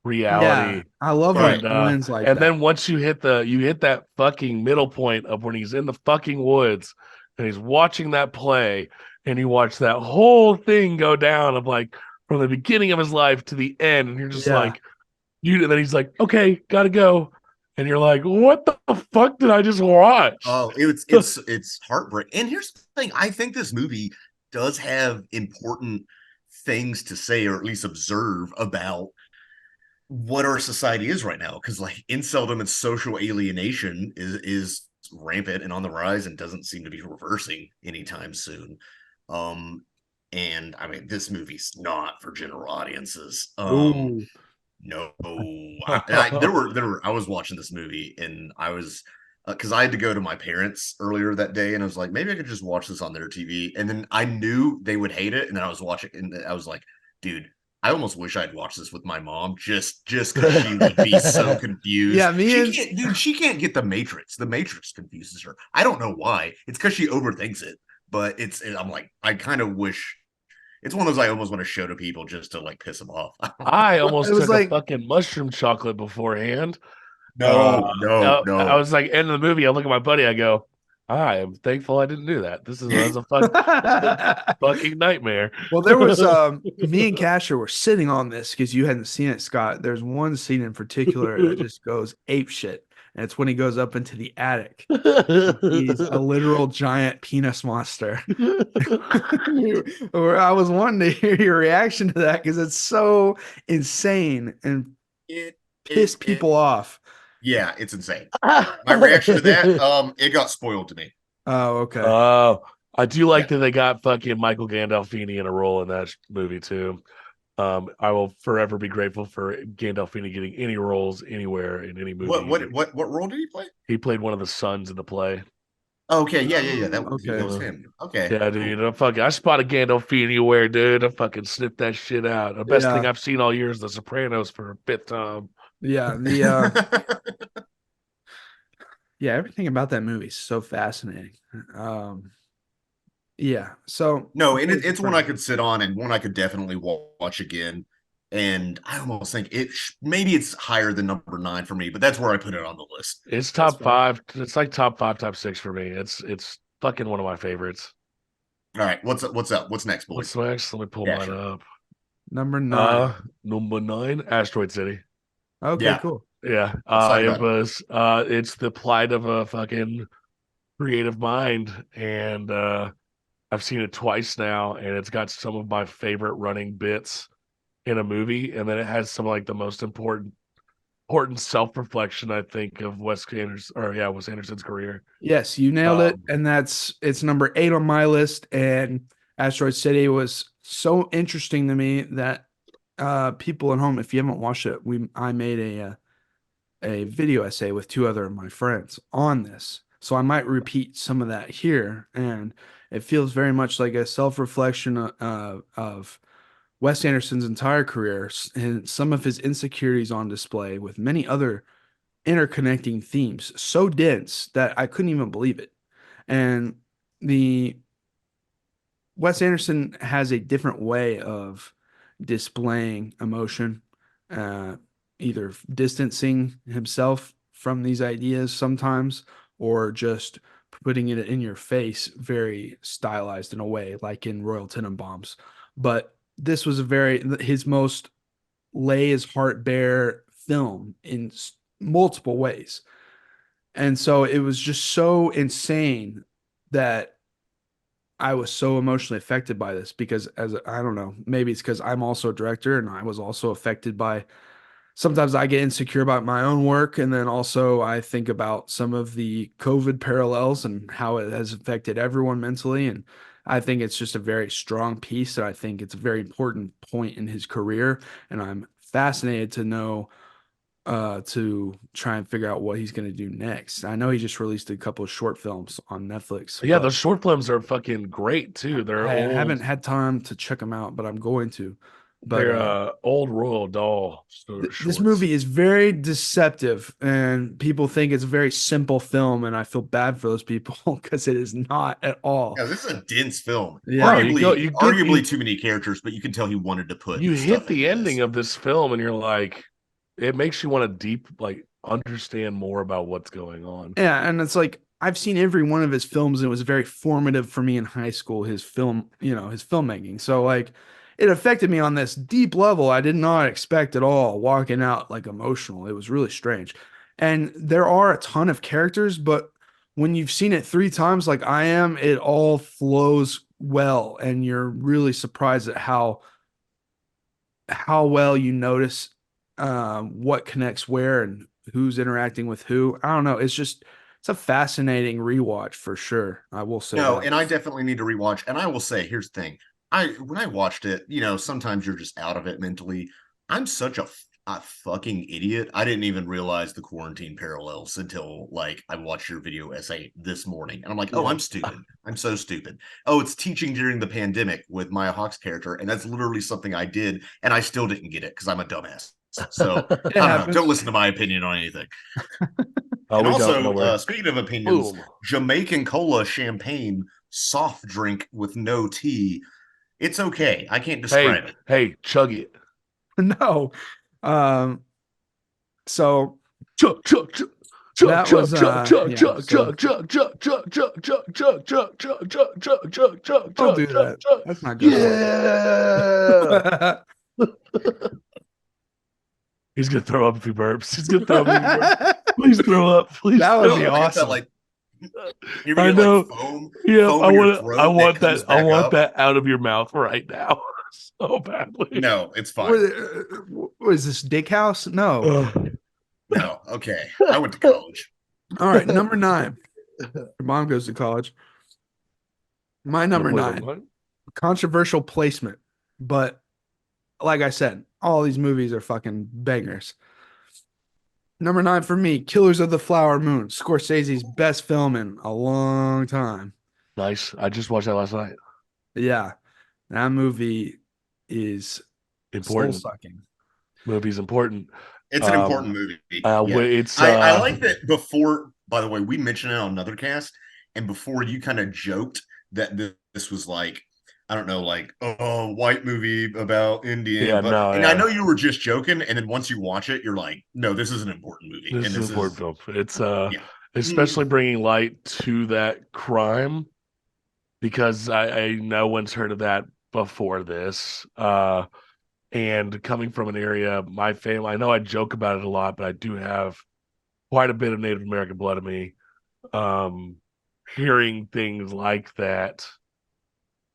reality. yeah, I love when Right. it blends like And that. then once you hit that fucking middle point of when he's in the fucking woods and he's watching that play, and you watch that whole thing go down of like from the beginning of his life to the end, and you're just Yeah. like, and then he's like, okay, gotta go. And you're like, what the fuck did I just watch? Oh, it's heartbreaking. And here's the thing: I think this movie does have important things to say, or at least observe about what our society is right now. Because like inceldom and social alienation is rampant and on the rise, and doesn't seem to be reversing anytime soon. And I mean, this movie's not for general audiences. Ooh. No, I was watching this movie and I was because I had to go to my parents earlier that day, and I was like, maybe I could just watch this on their TV. And then I knew they would hate it, and then I was watching, and I was like, dude, I almost wish I'd watched this with my mom, just because she would be so confused. Yeah, she can't get the Matrix. The Matrix confuses her. I don't know why. It's because she overthinks it. But I'm like, I kind of wish. It's one of those I almost want to show to people just to like piss them off. I almost took like a fucking mushroom chocolate beforehand. No. I was like, end of the movie, I look at my buddy, I go, I am thankful I didn't do that. This is a fucking nightmare. Well, there was me and Casher were sitting on this because you hadn't seen it, Scott. There's one scene in particular that just goes ape shit. And it's when he goes up into the attic. He's a literal giant penis monster. Or I was wanting to hear your reaction to that because it's so insane and piss people off. Yeah, it's insane. My reaction to that, it got spoiled to me. Oh, okay. I do like that they got fucking Michael Gandolfini in a role in that movie too. I will forever be grateful for Gandolfini getting any roles anywhere in any movie. What role did he play? He played one of the sons in the play. Okay, yeah. That was him. Okay. Yeah, dude. I spotted Gandolfini anywhere, dude. I fucking snipped that shit out. The best thing I've seen all year is The Sopranos for a fifth time. Yeah, yeah, everything about that movie is so fascinating. Yeah, so no, and it's one I could sit on and one I could definitely watch again. And I almost think maybe it's higher than number 9 for me, but that's where I put it on the list. It's top 5. It's like top 5, top 6 for me. It's fucking one of my favorites. All right, what's up? What's next, boys? What's next? Let me pull mine up. Number 9. Number 9, Asteroid City. Okay, cool. Yeah, it's the plight of a fucking creative mind, and I've seen it twice now, and it's got some of my favorite running bits in a movie, and then it has some like the most important self-reflection, I think, of Wes Anderson's career. Yes, you nailed it, and it's number 8 on my list. And Asteroid City was so interesting to me that people at home, if you haven't watched it, I made a video essay with 2 other of my friends on this. So I might repeat some of that here. And it feels very much like a self-reflection of Wes Anderson's entire career and some of his insecurities on display with many other interconnecting themes so dense that I couldn't even believe it. And the Wes Anderson has a different way of displaying emotion, uh, either distancing himself from these ideas sometimes, or just putting it in your face, very stylized in a way, like in Royal Tenenbaums. But this was his most lay his heart bare film in multiple ways. And so it was just so insane that I was so emotionally affected by this because I don't know, maybe it's because I'm also a director and I was also affected by sometimes I get insecure about my own work. And then also I think about some of the COVID parallels and how it has affected everyone mentally. And I think it's just a very strong piece. And I think it's a very important point in his career. And I'm fascinated to know to try and figure out what he's going to do next. I know he just released a couple of short films on Netflix. Yeah, those short films are fucking great too. They're I old. haven't had time to check them out, but I'm going to. But They're old Royal Doll. this movie is very deceptive, and people think it's a very simple film, and I feel bad for those people because it is not at all. Yeah, this is a dense film. Yeah. Arguably too many characters, but you can tell he wanted to put. You hit the in ending of this film, and you're like, it makes you want to understand more about what's going on. Yeah, and it's like I've seen every one of his films, and it was very formative for me in high school. His filmmaking. So like, it affected me on this deep level I did not expect at all. Walking out like emotional, it was really strange. And there are a ton of characters, but when you've seen it 3 times, like I am, it all flows well, and you're really surprised at how well you notice what connects where and who's interacting with who. I don't know. It's a fascinating rewatch for sure. I will say no, that. and I definitely need to rewatch. And I will say, here's the thing: when I watched it, sometimes you're just out of it mentally. I'm such a fucking idiot. I didn't even realize the quarantine parallels until like I watched your video essay this morning, and I'm like, oh, I'm stupid. I'm so stupid. Oh, it's teaching during the pandemic with Maya Hawke's character, and that's literally something I did, and I still didn't get it because I'm a dumbass. So I don't know. Don't listen to my opinion on anything. And also, speaking of opinions, Jamaican cola champagne soft drink with no tea. It's okay. I can't describe it. Hey, chug it. No. So chug. That was Don't do that. That's not good. Yeah. He's gonna throw up if he burps. He's gonna throw up. Please throw up. Please. That would be awesome. I know. Foam, yeah, I want that. I want that out of your mouth right now, so badly. No, it's fine. What is this, Dick House? No. No. Okay. I went to college. All right, number 9. Your mom goes to college. My number 9. Controversial placement, but like I said, all these movies are fucking bangers. Number 9 for me, Killers of the Flower Moon, Scorsese's best film in a long time. Nice. I just watched that last night. Yeah, that movie is important. Soul-sucking. Movie's important. It's an important movie. I like that before, by the way, we mentioned it on another cast, and before you kind of joked that this was like, I don't know, like, oh, white movie about Indian. Yeah, I know you were just joking, and then once you watch it, you're like, no, this is an important movie. This is an important film. It's especially bringing light to that crime, because I no one's heard of that before this. And coming from an area, my family, I know I joke about it a lot, but I do have quite a bit of Native American blood in me. Hearing things like that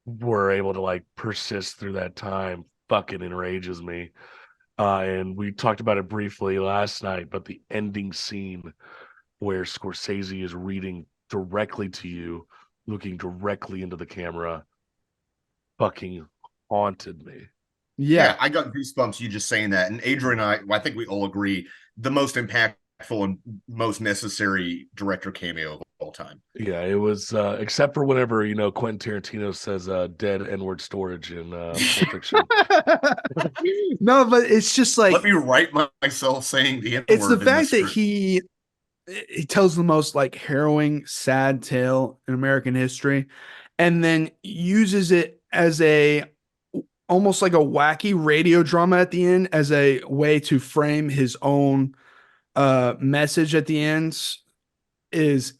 were able to like persist through that time fucking enrages me. And we talked about it briefly last night, but the ending scene where Scorsese is reading directly to you, looking directly into the camera, fucking haunted me. Yeah, I got goosebumps you just saying that. And Adrian and I think we all agree, the most impactful and most necessary director cameo of all time. Yeah, it was except for whenever Quentin Tarantino says dead N-word storage in Pulp Fiction. No, but it's just like, Let me write myself saying the N-word. it's the in fact that script. he tells the most like harrowing, sad tale in American history, and then uses it as a almost like a wacky radio drama at the end as a way to frame his own message at the end is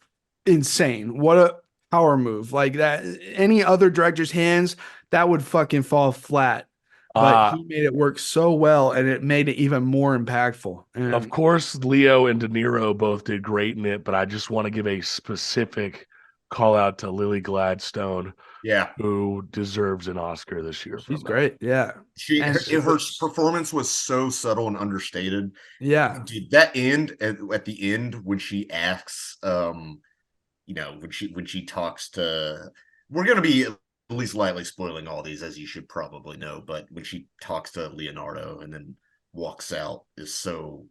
insane. What a power move. Like that, any other director's hands, that would fucking fall flat. But he made it work so well, and it made it even more impactful. And Of course, Leo and De Niro both did great in it, but I just want to give a specific call out to Lily Gladstone, Yeah, who deserves an Oscar this year. she's great. Yeah. her performance was so subtle and understated. Yeah. Dude, that end at the end when she asks, when she talks to, we're gonna be at least lightly spoiling all these, as you should probably know, but when she talks to Leonardo and then walks out is so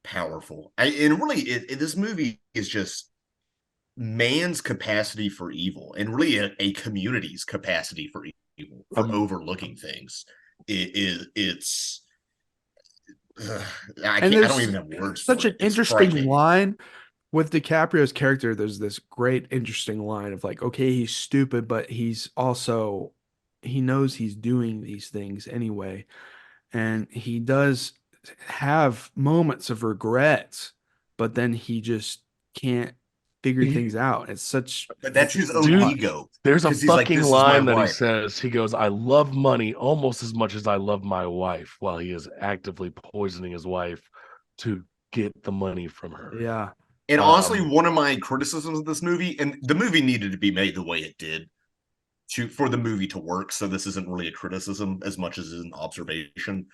powerful. And really, this movie is just man's capacity for evil, and really a community's capacity for evil, for overlooking things. It's I don't even have words. Such for an it. It's interesting frightening. line with DiCaprio's character. There's this great, interesting line of like, okay, he's stupid, but he knows he's doing these things anyway. And he does have moments of regret, but then he just can't figure things out. But that's his own ego. There's a 'Cause he's like, fucking "This is my line that he wife." says. He goes, "I love money almost as much as I love my wife," while he is actively poisoning his wife to get the money from her. Yeah. And honestly, one of my criticisms of this movie, and the movie needed to be made the way it did for the movie to work. So this isn't really a criticism as much as an observation.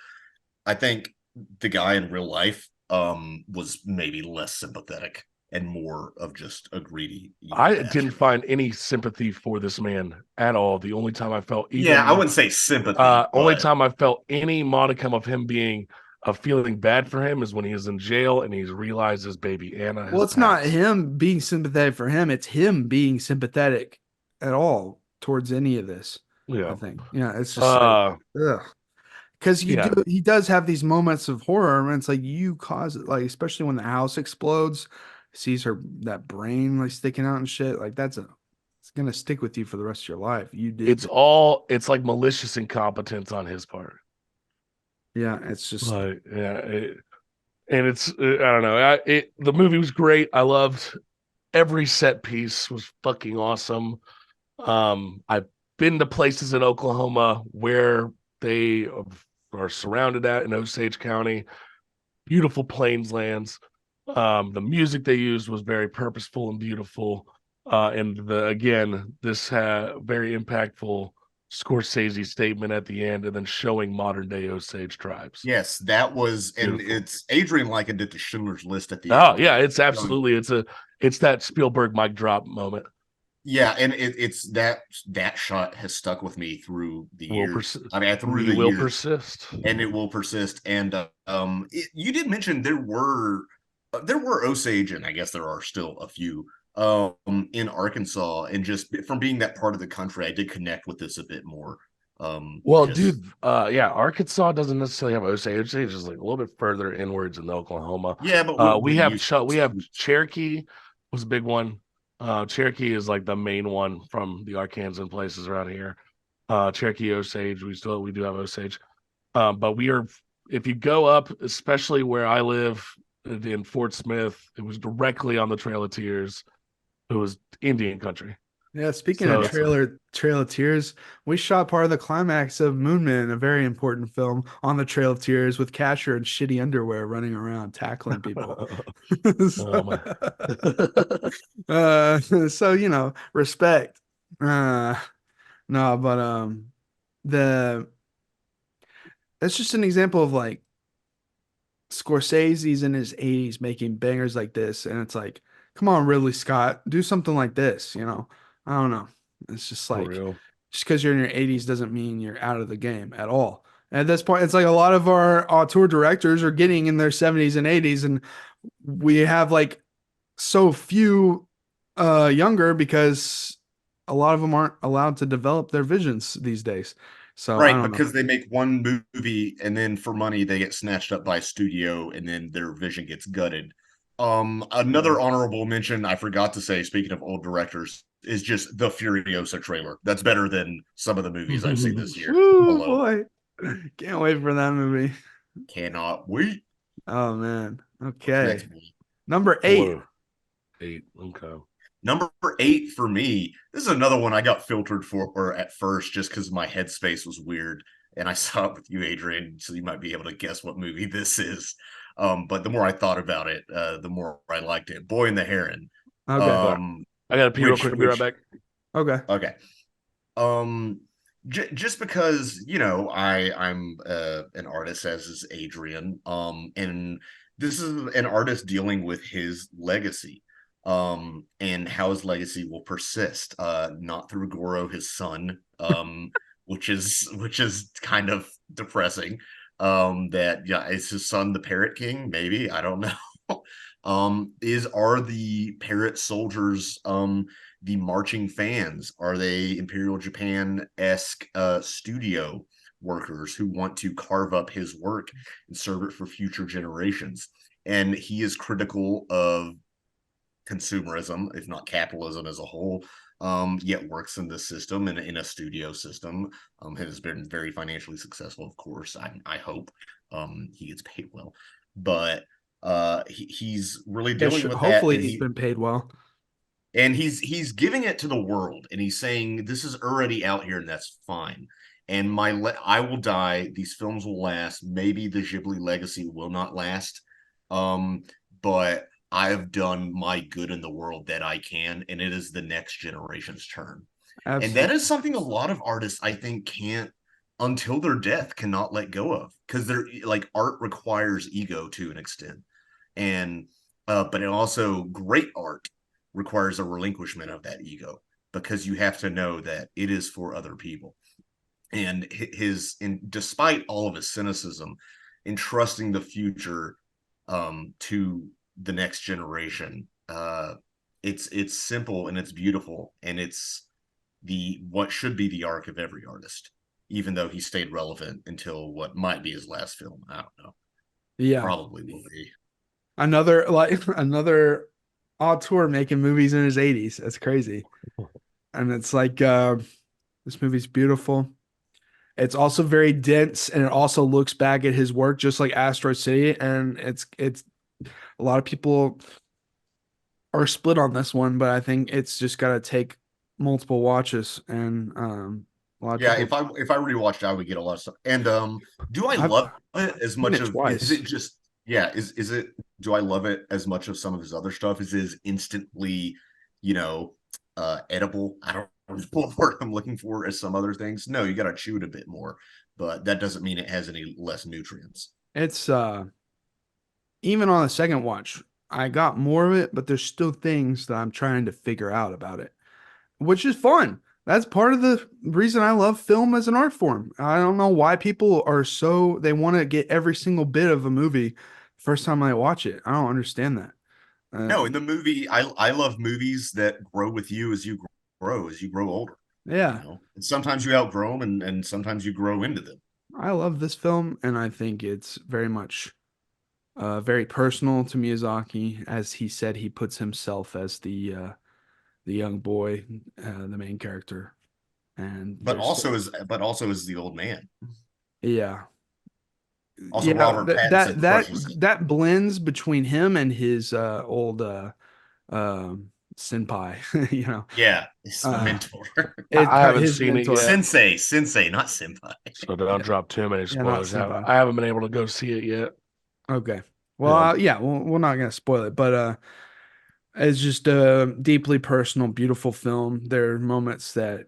I think the guy in real life was maybe less sympathetic and more of just a greedy. I didn't find any sympathy for this man at all. The only time I felt I wouldn't say sympathy. Only time I felt any modicum of him feeling bad for him is when he was in jail and he's realized his baby Anna. Well, it's not him being sympathetic for him. It's him being sympathetic at all towards any of this. Yeah. I think. Yeah. It's just because he does have these moments of horror, and it's like you cause it, like especially when the house explodes, sees that brain like sticking out and shit. Like it's gonna stick with you for the rest of your life. You did. It's like malicious incompetence on his part. Yeah, it's just like and it's I don't know. The movie was great. I loved every set piece was fucking awesome. I've been to places in Oklahoma where they are surrounded in Osage County. Beautiful plains lands. The music they used was very purposeful and beautiful. And this very impactful Scorsese statement at the end, and then showing modern day Osage tribes. Yes, that was, and it's Adrian Lycan did the Schindler's List at the end. Oh yeah, it's absolutely it's that Spielberg mic drop moment. Yeah, and it's that shot has stuck with me through the years. It will persist, and it will persist. And you did mention there were Osage, and I guess there are still a few in Arkansas, and just from being that part of the country, I did connect with this a bit more. Arkansas doesn't necessarily have Osage. Osage is like a little bit further inwards in Oklahoma. Yeah, but we have Cherokee was a big one. Cherokee is like the main one from the Arkansas places around here. Cherokee, Osage, we do have Osage. But if you go up, especially where I live in Fort Smith, it was directly on the Trail of Tears. It was Indian country. Yeah, speaking of Trail of Tears, we shot part of the climax of Moon Man, a very important film, on the Trail of Tears with Casher in shitty underwear running around tackling people. So respect. That's just an example of like Scorsese's in his 80s making bangers like this, and it's like, come on, Ridley Scott, do something like this. I don't know. It's just like, just because you're in your 80s doesn't mean you're out of the game at all. And at this point, it's like a lot of our auteur directors are getting in their 70s and 80s, and we have like so few Younger, because a lot of them aren't allowed to develop their visions these days. So I Right, don't know. because they make one movie and then for money they get snatched up by a studio and then their vision gets gutted. Another honorable mention I forgot to say, speaking of old directors, is just the Furiosa trailer. That's better than some of the movies I've seen this year. Ooh, Hello. boy. Can't wait for that movie. Cannot wait. Oh man. What's Okay. next movie? Number 8. Whoa. 8. Okay. Number 8 for me. This is another one I got filtered for at first just because my headspace was weird. And I saw it with you, Adrian, so you might be able to guess what movie this is. But the more I thought about it, the more I liked it. Boy and the Heron. Okay. I got to pee real quick. I'll be right back. Okay. Okay. Just because I'm an artist, as is Adrian, and this is an artist dealing with his legacy, and how his legacy will persist, not through Goro, his son, which is kind of depressing. That is his son the Parrot King? Maybe, I don't know. Are the parrot soldiers the marching fans? Are they Imperial Japan-esque studio workers who want to carve up his work and serve it for future generations? And he is critical of consumerism, if not capitalism as a whole, yet works in the system and in a studio system. Has been very financially successful, of course. I hope he gets paid well, but he's really dealing with hopefully that. He's been paid well. And he's giving it to the world, and he's saying this is already out here, and that's fine. And I will die. These films will last. Maybe the Ghibli legacy will not last, but I have done my good in the world that I can, and it is the next generation's turn. Absolutely. And that is something a lot of artists, I think, can't, until their death, cannot let go of, because they're like, art requires ego to an extent, and but it also, great art requires a relinquishment of that ego, because you have to know that it is for other people. And despite all of his cynicism, entrusting the future to the next generation, it's simple and it's beautiful, and it's what should be the arc of every artist, even though he stayed relevant until what might be his last film. I don't know. Yeah, probably will be another auteur making movies in his 80s. That's crazy. And it's like, this movie's beautiful. It's also very dense, and it also looks back at his work just like Asteroid City. And it's a lot of people are split on this one, but I think it's just got to take multiple watches. And a lot of people, if I rewatched it, I would get a lot of stuff. And do I love it as much of twice. Is it just is it, do I love it as much of some of his other stuff as is instantly edible? I don't know what word I'm looking for as some other things. No, you got to chew it a bit more, but that doesn't mean it has any less nutrients. It's even on the second watch, I got more of it, but there's still things that I'm trying to figure out about it, which is fun. That's part of the reason I love film as an art form. I don't know why people are they want to get every single bit of a movie first time I watch it. I don't understand that. No, in the movie, I love movies that grow with you as you grow older. Yeah. And sometimes you outgrow them, and sometimes you grow into them. I love this film, and I think it's very much very personal to Miyazaki. As he said, he puts himself as the young boy, the main character, but also as the old man. Yeah. Also, yeah, Robert Pattinson that blends between him and his old senpai, Yeah, his mentor. I haven't seen it yet. Sensei, not senpai. So don't drop too many spoilers. I haven't been able to go see it yet. Okay. Well, we're not gonna spoil it, but it's just a deeply personal, beautiful film. There are moments that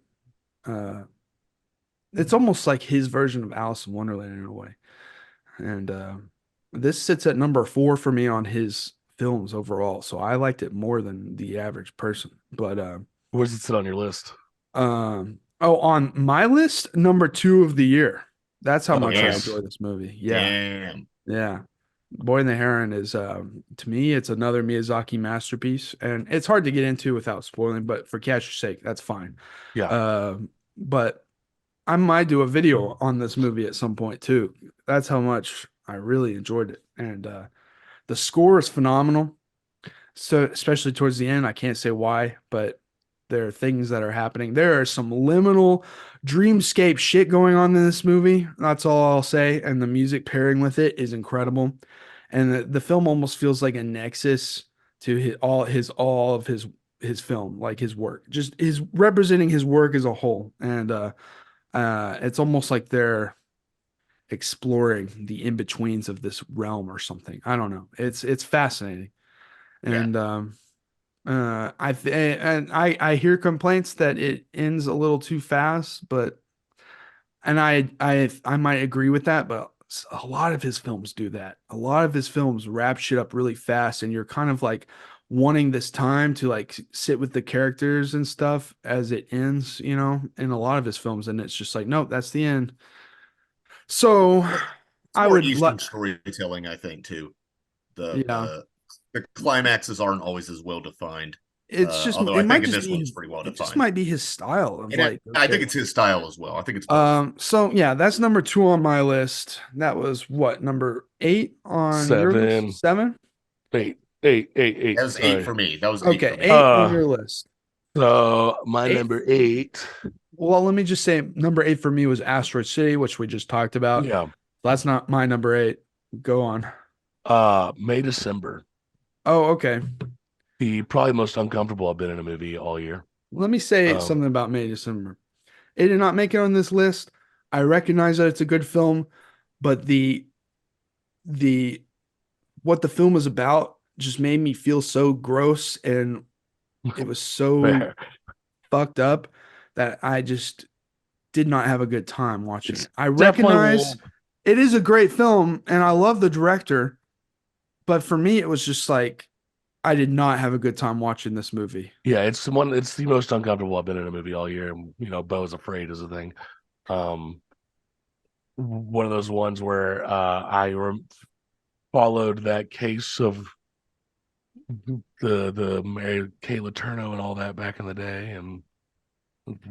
it's almost like his version of Alice in Wonderland in a way. And this sits at number 4 for me on his films overall. So I liked it more than the average person. But where does it sit on your list? On my list, number 2 of the year. That's how much I enjoy this movie. Yeah. Damn. Yeah. Boy and the Heron is to me it's another Miyazaki masterpiece, and it's hard to get into without spoiling, but for casual sake, that's fine. Yeah. But I might do a video on this movie at some point too. That's how much I really enjoyed it. And the score is phenomenal. So especially towards the end, I can't say why, but there are things that are happening. There are some liminal dreamscape shit going on in this movie. That's all I'll say. And the music pairing with it is incredible. And the film almost feels like a nexus to all of his film, like his work, just is representing his work as a whole. And it's almost like they're exploring the in-betweens of this realm or something. I don't know. It's fascinating. Yeah. And I hear complaints that it ends a little too fast, but and I might agree with that, but a lot of his films do that. A lot of his films wrap shit up really fast, and you're kind of like wanting this time to like sit with the characters and stuff as it ends, you know, in a lot of his films, and it's just like, nope, that's the end. So It's I more would Eastern storytelling, I think, too. The yeah. the climaxes aren't always as well defined. It's just Although it I might think in just this be one's pretty well it just defined. might be his style of And like I okay. think it's his style as well. I think it's both. So yeah, that's number 2 on my list. That was what, number 8 on your Seven, list? 7? eight. That was eight Sorry. for me. That was eight Okay, for me. 8 on your list. So my 8. number 8. Well, let me just say number 8 for me was Asteroid City, which we just talked about. Yeah. That's not my number 8. Go on. May December. Oh, okay. The probably most uncomfortable I've been in a movie all year. Let me say something about May December. It did not make it on this list. I recognize that it's a good film, but the what the film was about just made me feel so gross, and it was so Fair. fucked up that I just did not have a good time watching It's it. I definitely recognize it is a great film and I love the director, but for me it was just like I did not have a good time watching this movie. Yeah, it's the most uncomfortable I've been in a movie all year. And Bo's Afraid is a thing. One of those ones where followed that case of the Mary Kay Letourneau and all that back in the day, and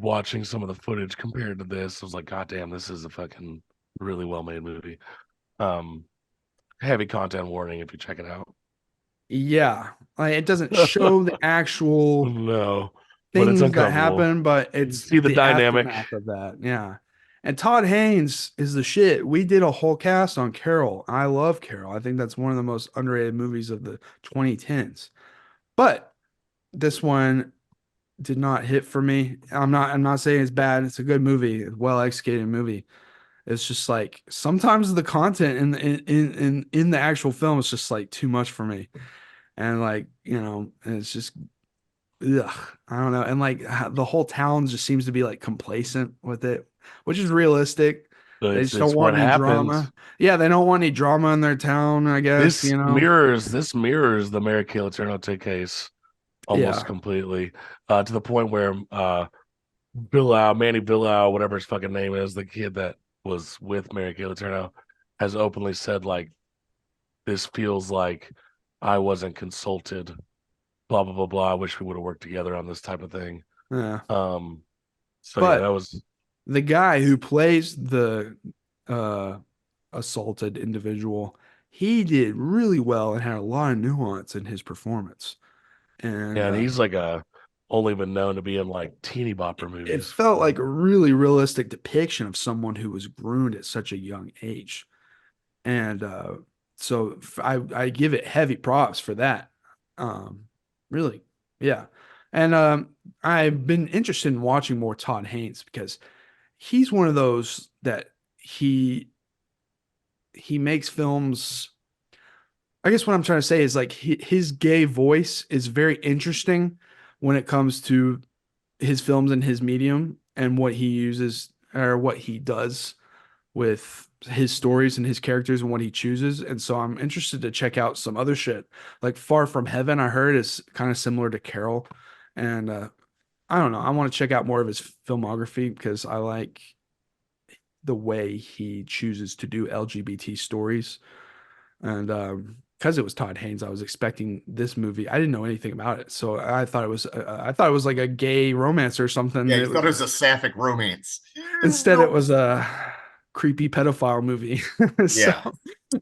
watching some of the footage compared to this, I was like, God damn, this is a fucking really well made movie. Heavy content warning if you check it out. Yeah, like it doesn't show the actual No, but it's things that uncomfortable. happen, but You it's see the dynamic. aftermath of that. Yeah. And Todd Haynes is the shit. We did a whole cast on Carol. I love Carol. I think that's one of the most underrated movies of the 2010s. But this one did not hit for me. I'm not saying it's bad. It's a good movie, a well executed movie. It's just like sometimes the content in the actual film is just like too much for me. And like, it's just ugh, I don't know. And like the whole town just seems to be like complacent with it, which is realistic. But They it's, just don't it's want what any happens. drama. Yeah, they don't want any drama in their town, I guess, This mirrors the Mary Kay Letourneau case almost Yeah. completely, to the point where Manny Billow, whatever his fucking name is, the kid that was with Mary Kay Letourneau, has openly said like, this feels like I wasn't consulted, blah blah blah blah. I wish we would have worked together on this type of thing. Yeah. So But yeah, that was the guy who plays the assaulted individual, he did really well and had a lot of nuance in his performance. And and he's like only been known to be in like teeny bopper it movies. felt like a really realistic depiction of someone who was groomed at such a young age. And so I give it heavy props for that. Really, yeah. And I've been interested in watching more Todd Haynes because he's one of those that he makes films. I guess what I'm trying to say is like his gay voice is very interesting when it comes to his films and his medium and what he uses or what he does with his stories and his characters and what he chooses. And so I'm interested to check out some other shit. Like Far From Heaven, I heard is kind of similar to Carol. And I don't know. I want to check out more of his filmography because I like the way he chooses to do LGBT stories. And because it was Todd Haynes, I was expecting this movie. I didn't know anything about it, so I thought it was like a gay romance or something. Yeah, you thought it was a sapphic romance. Instead, it was a creepy pedophile movie. So, Yeah.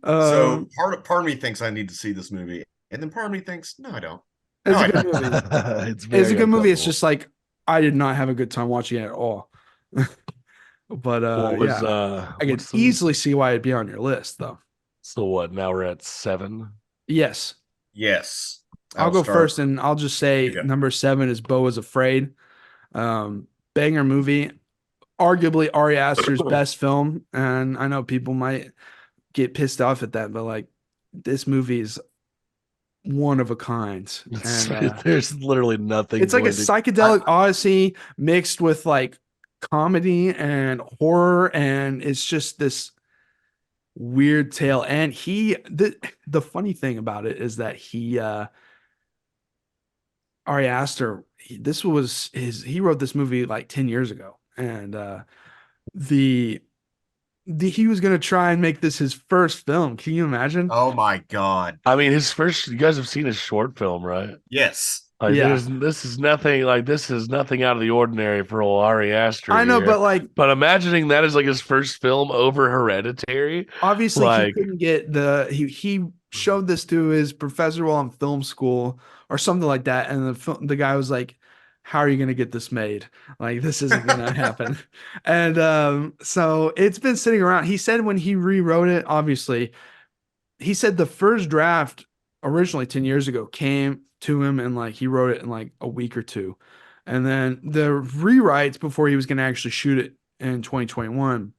uh, So part of me thinks I need to see this movie, and then part of me thinks, no, I don't. No, it's a I good don't. movie. It's It's very a good movie. It's uncomfortable. just like I did not have a good time watching it at all. But What was I could what's easily see why it'd be on your list, though. so what? Now we're at 7. Yes, Yes. I'll go first, and I'll just say Okay. number 7 is Beau is Afraid. Banger movie, arguably Ari Aster's best film, and I know people might get pissed off at that, but like this movie is one of a kind, and There's literally nothing. it's like a going to- psychedelic odyssey mixed with like comedy and horror, and it's just this weird tale. And the funny thing about it is that Ari Aster, he wrote this movie like 10 years ago, and the he was gonna try and make this his first film. Can you imagine? Oh my God. I mean, his first. You guys have seen his short film, right? Yes. Like, Yeah. this is nothing. Like, this is nothing out of the ordinary for old Ari Aster. I know, here. but like But imagining that as like his first film over Hereditary, obviously he like, couldn't get he showed this to his professor while in film school or something like that, and the guy was like, how are you going to get this made? Like, this isn't going to happen. And so it's been sitting around. He said when he rewrote it, obviously he said the first draft originally 10 years ago came to him, and like he wrote it in like a week or two, and then the rewrites before he was going to actually shoot it in 2021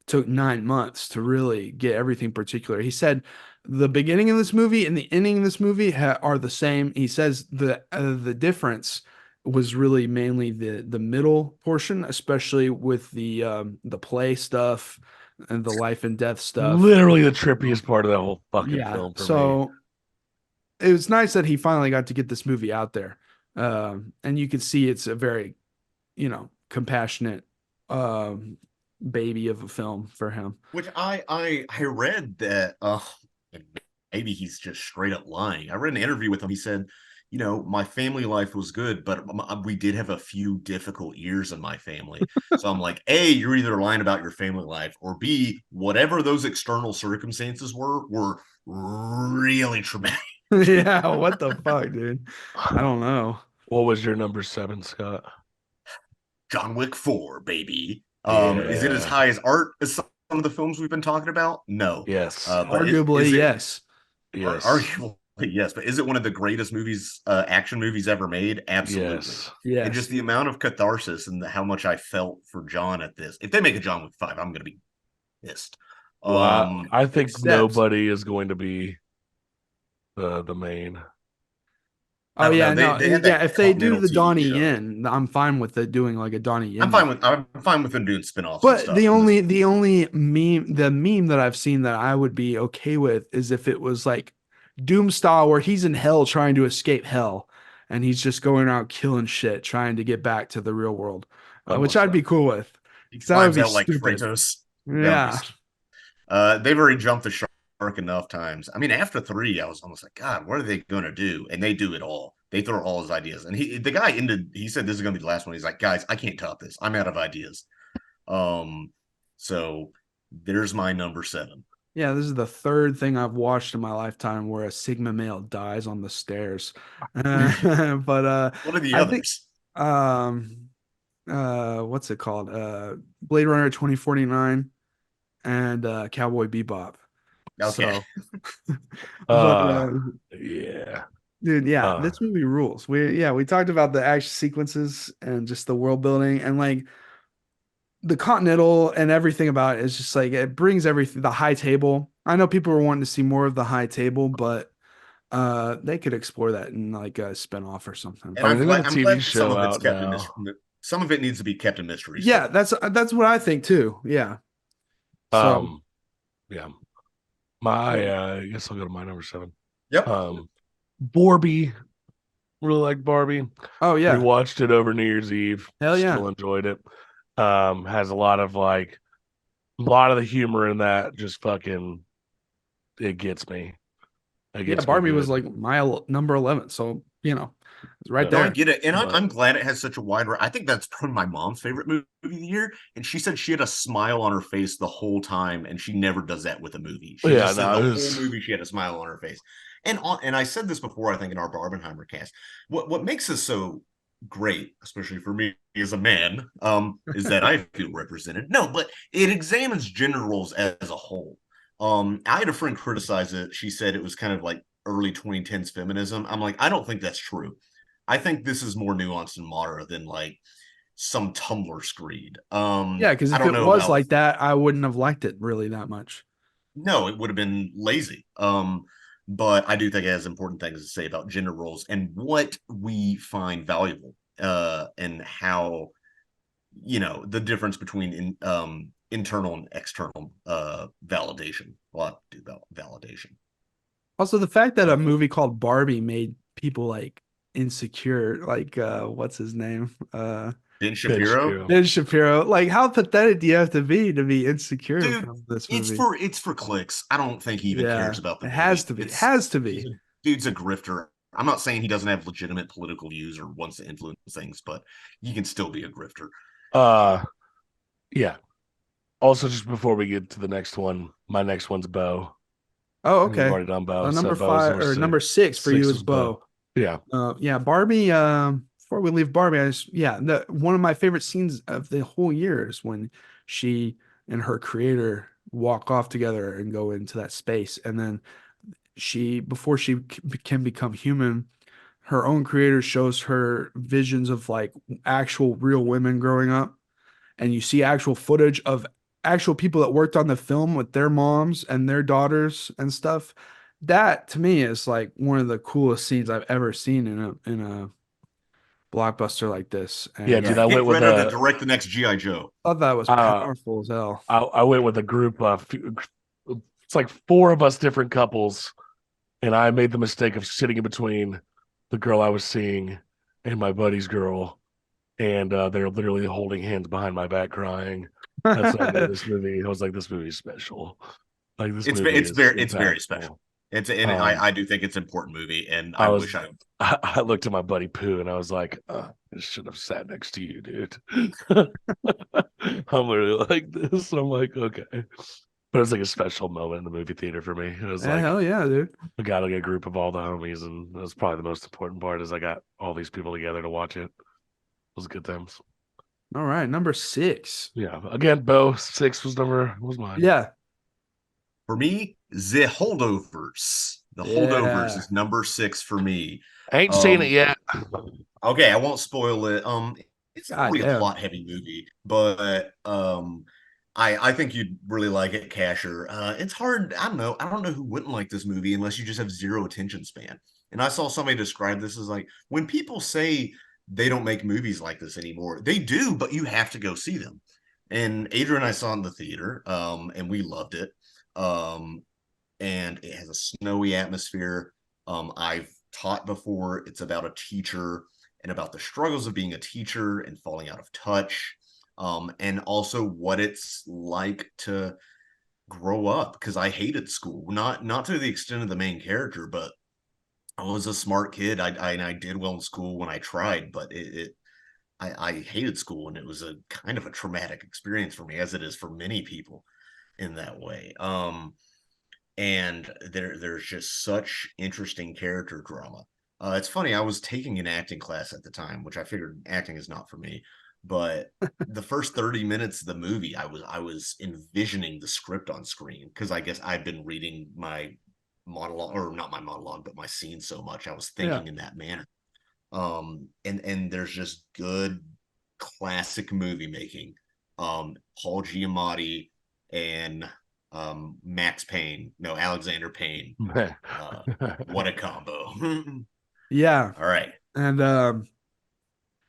took 9 months to really get everything particular. He said the beginning of this movie and the ending of this movie are the same. He says the difference was really mainly the middle portion, especially with the play stuff and the life and death stuff. literally the trippiest part of that whole fucking film for me. So it was nice that he finally got to get this movie out there. And you can see it's a very, compassionate baby of a film for him. Which I read that maybe he's just straight up lying. I read an interview with him. He said, my family life was good, but we did have a few difficult years in my family. So I'm like, A, you're either lying about your family life, or B, whatever those external circumstances were really traumatic. Yeah, what the fuck, dude? I don't know. What was your number 7, Scott? John Wick 4, baby. Is it as high as art as some of the films we've been talking about? No. Yes. But Arguably, yes. Yes. Arguably, yes. But is it one of the greatest action movies ever made? Absolutely. Yes. Yes. And just the amount of catharsis and how much I felt for John at this. If they make a John Wick 5, I'm going to be pissed. Well, I think Except- nobody is going to be the main. Oh yeah, they had that if they do Continental the TV Donnie show. Yen, I'm fine with it doing like a Donnie Yen. I'm fine with them doing spinoffs. But and stuff. the only meme that I've seen that I would be okay with is if it was like Doom style, where he's in hell trying to escape hell, and he's just going around killing shit, trying to get back to the real world, which I'd be cool with. he that would climbs be out like stupid. Kratos. Yeah. They've already jumped the shark enough times. I mean, after 3, I was almost like, God, what are they going to do? And they do it all. They throw all his ideas. And the guy he said this is going to be the last one. He's like, guys, I can't top this. I'm out of ideas. So there's my number 7. Yeah, this is the third thing I've watched in my lifetime where a Sigma male dies on the stairs. But What are the others? What's it called? Blade Runner 2049 and Cowboy Bebop. Okay. Yeah. Dude, this movie rules. We talked about the action sequences and just the world building, and like the Continental and everything about it is just like it brings everything. The high table. I know people were wanting to see more of the high table, but they could explore that in like a spinoff or something. And I'm glad TV some show of it's out kept in now. mystery. Some of it needs to be kept in mystery. Yeah, that's what I think too. Yeah. So Yeah. I guess I'll go to my number 7. Yep. Barbie. Really like Barbie. oh yeah. We watched it over New Year's Eve. Hell yeah. Still enjoyed it. Has a lot of the humor in that just fucking it gets me. It Yeah, gets me Barbie was good. like my number 11, so it's right No, I there. get it, and But- I'm glad it has such a wide. I think that's probably my mom's favorite movie of the year, and she said she had a smile on her face the whole time, and she never does that with a movie. She Yeah, just said no, the it was- whole movie she had a smile on her face, and I said this before, I think in our Barbenheimer cast. What makes this so great, especially for me as a man, is that I feel represented. No, but it examines gender roles as a whole. I had a friend criticize it. She said it was kind of like early 2010s feminism. I'm like, I don't think that's true. I think this is more nuanced and modern than like some Tumblr screed. Yeah, because I if don't it know was about like that, I wouldn't have liked it really that much. no, it would have been lazy. But I do think it has important things to say about gender roles and what we find valuable, and how the difference between internal and external validation. A lot to do about validation. Also, the fact that a movie called Barbie made people like insecure, like what's his name? Ben Ben Shapiro, Shapiro. Ben Shapiro. Like, how pathetic do you have to be insecure dude, from this it's movie? for clicks. I don't think he even Yeah, cares about the it movie. has to be. It It's has to be. dude's a grifter. I'm not saying he doesn't have legitimate political views or wants to influence things, but you can still be a grifter. Yeah. Also, just before we get to the next one, my next one's Bo. Oh, We've okay. already done Bo. So Number Bo's 5 or number 6 for you Six is was Bo. Bo. Yeah. Yeah, Barbie. Before we leave Barbie, one of my favorite scenes of the whole year is when she and her creator walk off together and go into that space, and then before she can become human, her own creator shows her visions of like actual real women growing up, and you see actual footage of actual people that worked on the film with their moms and their daughters and stuff. That to me is like one of the coolest scenes I've ever seen in a blockbuster like this. Yeah, And dude, Yeah, I went get with Greta to direct the next GI Joe. I thought that was Uh, powerful as hell. I went with a group of it's like 4 of us different couples, and I made the mistake of sitting in between the girl I was seeing and my buddy's girl, and they're literally holding hands behind my back crying. That's why I knew this movie. I was like, this movie is special. Like this movie It's is very special. impactful. I do think it's an important movie, and I I was wish I I looked at my buddy Pooh and I was like, I should have sat next to you, dude. I'm literally like this. I'm like, okay. But it was like a special moment in the movie theater for me. It was Yeah, like hell yeah, dude. I got like a group of all the homies, and that was probably the most important part is I got all these people together to watch it. It was good times. All right, number 6. Yeah. Again, Bo 6 was mine. Yeah. for me, the Holdovers. The Holdovers is number 6 for me. Ain't seen it yet. Okay, I won't spoil it. It's not really a Goddamn. plot heavy movie, but I think you'd really like it, Casher. It's hard. I don't know who wouldn't like this movie unless you just have zero attention span. And I saw somebody describe this as like when people say they don't make movies like this anymore, they do, but you have to go see them. And Adrian and I saw it in the theater, and we loved it. And it has a snowy atmosphere. I've taught before. It's about a teacher and about the struggles of being a teacher and falling out of touch, and also what it's like to grow up. Because I hated school, not to the extent of the main character, but I was a smart kid. I did well in school when I tried, but I hated school, and it was a kind of a traumatic experience for me, as it is for many people in that way. And there's just such interesting character drama. It's funny, I was taking an acting class at the time, which I figured acting is not for me. But the first 30 minutes of the movie, I was envisioning the script on screen because I guess I've been reading my monologue, or not my monologue, but my scene so much. I was thinking in that manner. And there's just good classic movie making. Paul Giamatti and Alexander Payne. What a combo. Yeah. All right. And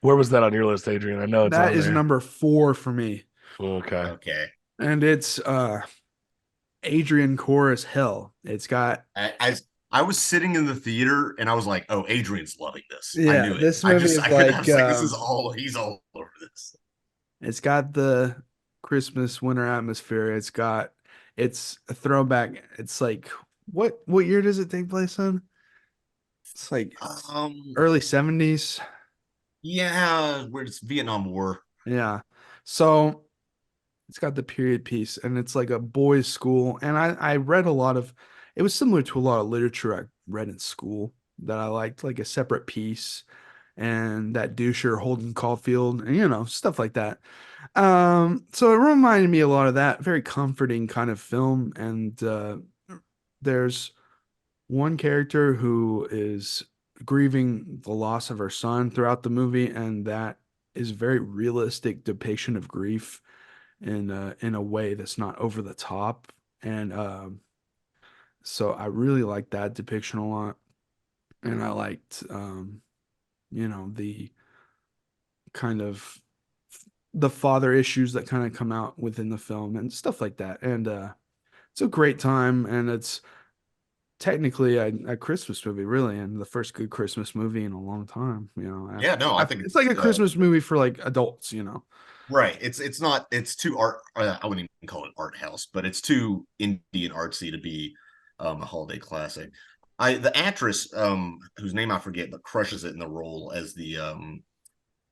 Where was that on your list, Adrian? I know it's that on is there. number 4 for me. Okay. And it's Adrian Core as hell. It's got I was sitting in the theater and I was like, oh, Adrian's loving this. Yeah, I knew it. this movie is like, he's all over this. it's got the Christmas winter atmosphere. It's a throwback. It's like What year does it take place in? It's like Um, early 70s. yeah, where it's Vietnam War. Yeah. So it's got the period piece and it's like a boys' school. And I read a lot of it was similar to a lot of literature I read in school that I liked, like A Separate Peace and that doucher Holden Caulfield, and stuff like that. So it reminded me a lot of that. Very comforting kind of film. And there's one character who is grieving the loss of her son throughout the movie, and that is a very realistic depiction of grief in a way that's not over the top. And so I really liked that depiction a lot. And I liked the kind of the father issues that kind of come out within the film and stuff like that. And it's a great time, and it's technically a Christmas movie, really, and the first good Christmas movie in a long time. Yeah, no, I think It's like a Christmas movie for like adults. right. It's not. It's too art. I wouldn't even call it art house, but it's too indie and artsy to be a holiday classic. The actress whose name I forget, but crushes it in the role as the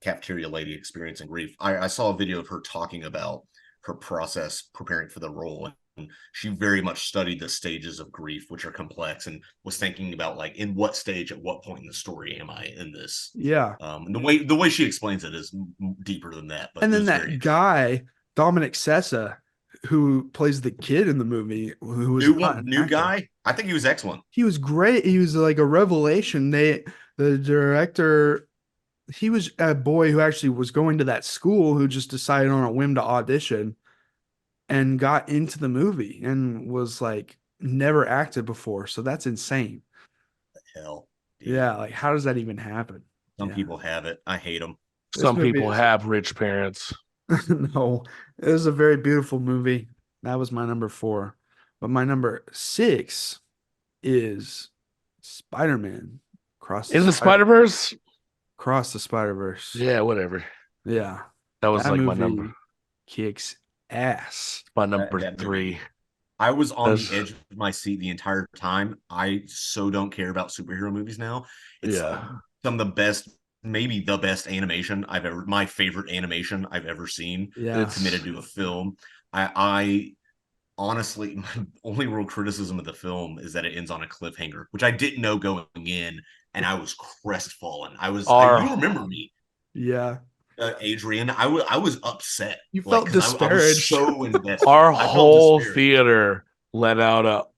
cafeteria lady experiencing grief. I saw a video of her talking about her process preparing for the role. And she very much studied the stages of grief, which are complex, and was thinking about like in what stage, at what point in the story am I in this? Yeah. And the way she explains it is deeper than that. But And then that guy, Dominic Sessa, who plays the kid in the movie, who was not an new actor. guy. I think he was excellent. He was great. He was like a revelation. The director, he was a boy who actually was going to that school who just decided on a whim to audition and got into the movie and was like never acted before. So that's insane. Hell, dude. Yeah, like how does that even happen? Some Yeah. people have it. I hate them. Some people have rich parents. No, it was a very beautiful movie. That was my number 4. But my number 6 is Spider-Man In the Spider-Verse? Across the Spider-Verse. Yeah, whatever. Yeah. That was like my movie number. Kicks ass. My number That 3. I was on the edge of my seat the entire time. I so don't care about superhero movies now. It's some of the best, maybe the best animation my favorite animation I've ever seen. Yeah. Committed to a film. I honestly, my only real criticism of the film is that it ends on a cliffhanger, which I didn't know going in, and I was crestfallen. You remember me. Yeah. Adrian, I was upset. You felt disparaged. I was so invested. Our whole theater let out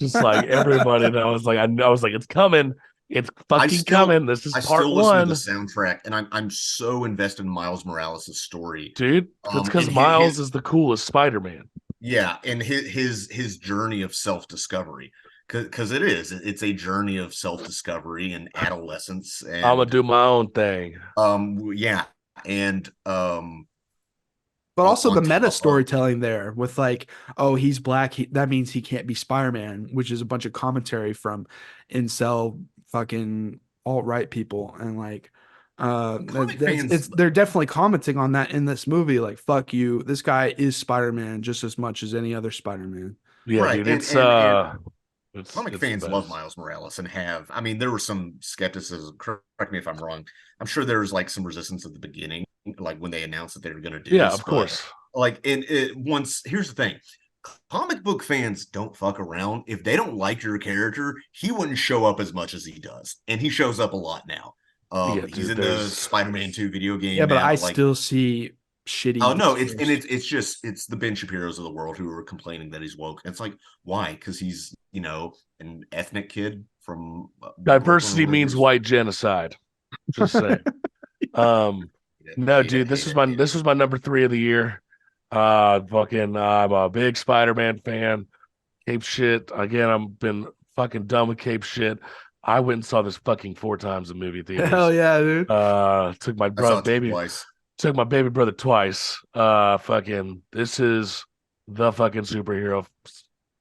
just like everybody. That was like, I was like, it's coming. It's fucking coming. This is part 1. I still listen to the soundtrack, and I'm so invested in Miles Morales' story, dude. That's because Miles is the coolest Spider-Man. Yeah, and his journey of self-discovery, because it's a journey of self-discovery and adolescence. And I'm gonna do my own thing. Yeah, and but also the meta storytelling there with like, oh, he's black, that means he can't be Spider-Man, which is a bunch of commentary from incel fucking alt-right people, and like they're definitely commenting on that in this movie, like, fuck you, this guy is Spider-Man just as much as any other Spider-Man. Yeah, right. Dude, comic fans love Miles Morales and there was some skepticism, correct me if I'm wrong. I'm sure there was like some resistance at the beginning, like when they announced that they were going to do this. Of course. Like, here's the thing. Comic book fans don't fuck around. If they don't like your character, he wouldn't show up as much as he does. And he shows up a lot now. He's in the Spider-Man 2 video game. Yeah, but I still see shitty. Oh no, it's the Ben Shapiros of the world who are complaining that he's woke. And it's like, why? Because he's an ethnic kid from diversity means white genocide. Just say. No, dude, this was my number 3 of the year. I'm a big Spider-Man fan. Cape shit. Again, I've been fucking done with Cape shit. I went and saw this fucking 4 times in movie theaters. Hell yeah, dude. Took my baby brother twice. This is the fucking superhero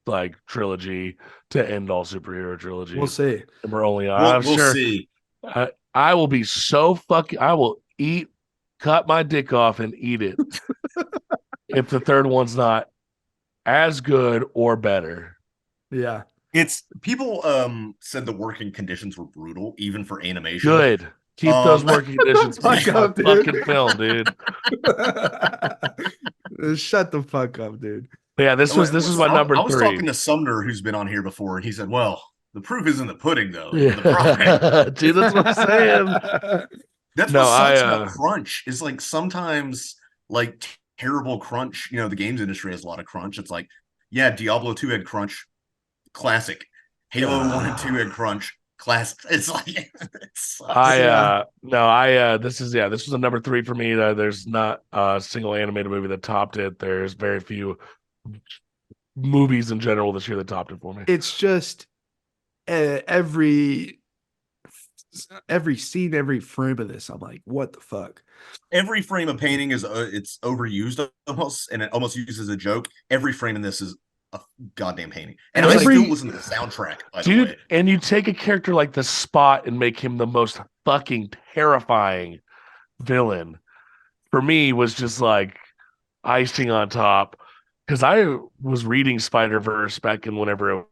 like trilogy to end all superhero trilogies. We'll see. And we're only on. We'll see. I will be so fucking. I will cut my dick off and eat it if the third one's not as good or better. Yeah. It's people said the working conditions were brutal, even for animation. Good. Keep those working conditions. fuck Keep my up, dude. fucking film, dude. Shut the fuck up, dude. But yeah, this was my number I was 3. talking to Sumner, who's been on here before, and he said, "Well, the proof is in the pudding, though. Yeah. The product." Dude, that's what I'm saying. That's No, what sucks I, about crunch. Is like sometimes like terrible crunch. You know, the games industry has a lot of crunch. It's like, yeah, Diablo 2 had crunch, classic. Halo 1 and 2 had crunch, classic. It's like it sucks. this was a number 3 for me. There's not a single animated movie that topped it. There's very few movies in general this year that topped it for me. It's just every scene, every frame of this, I'm like, what the fuck? Every frame of painting is it's overused almost, and it almost used as a joke. Every frame in this is a goddamn painting, and I still listen to the soundtrack. By the way, and you take a character like the Spot and make him the most fucking terrifying villain. For me, was just like icing on top, because I was reading Spider-Verse back in whenever it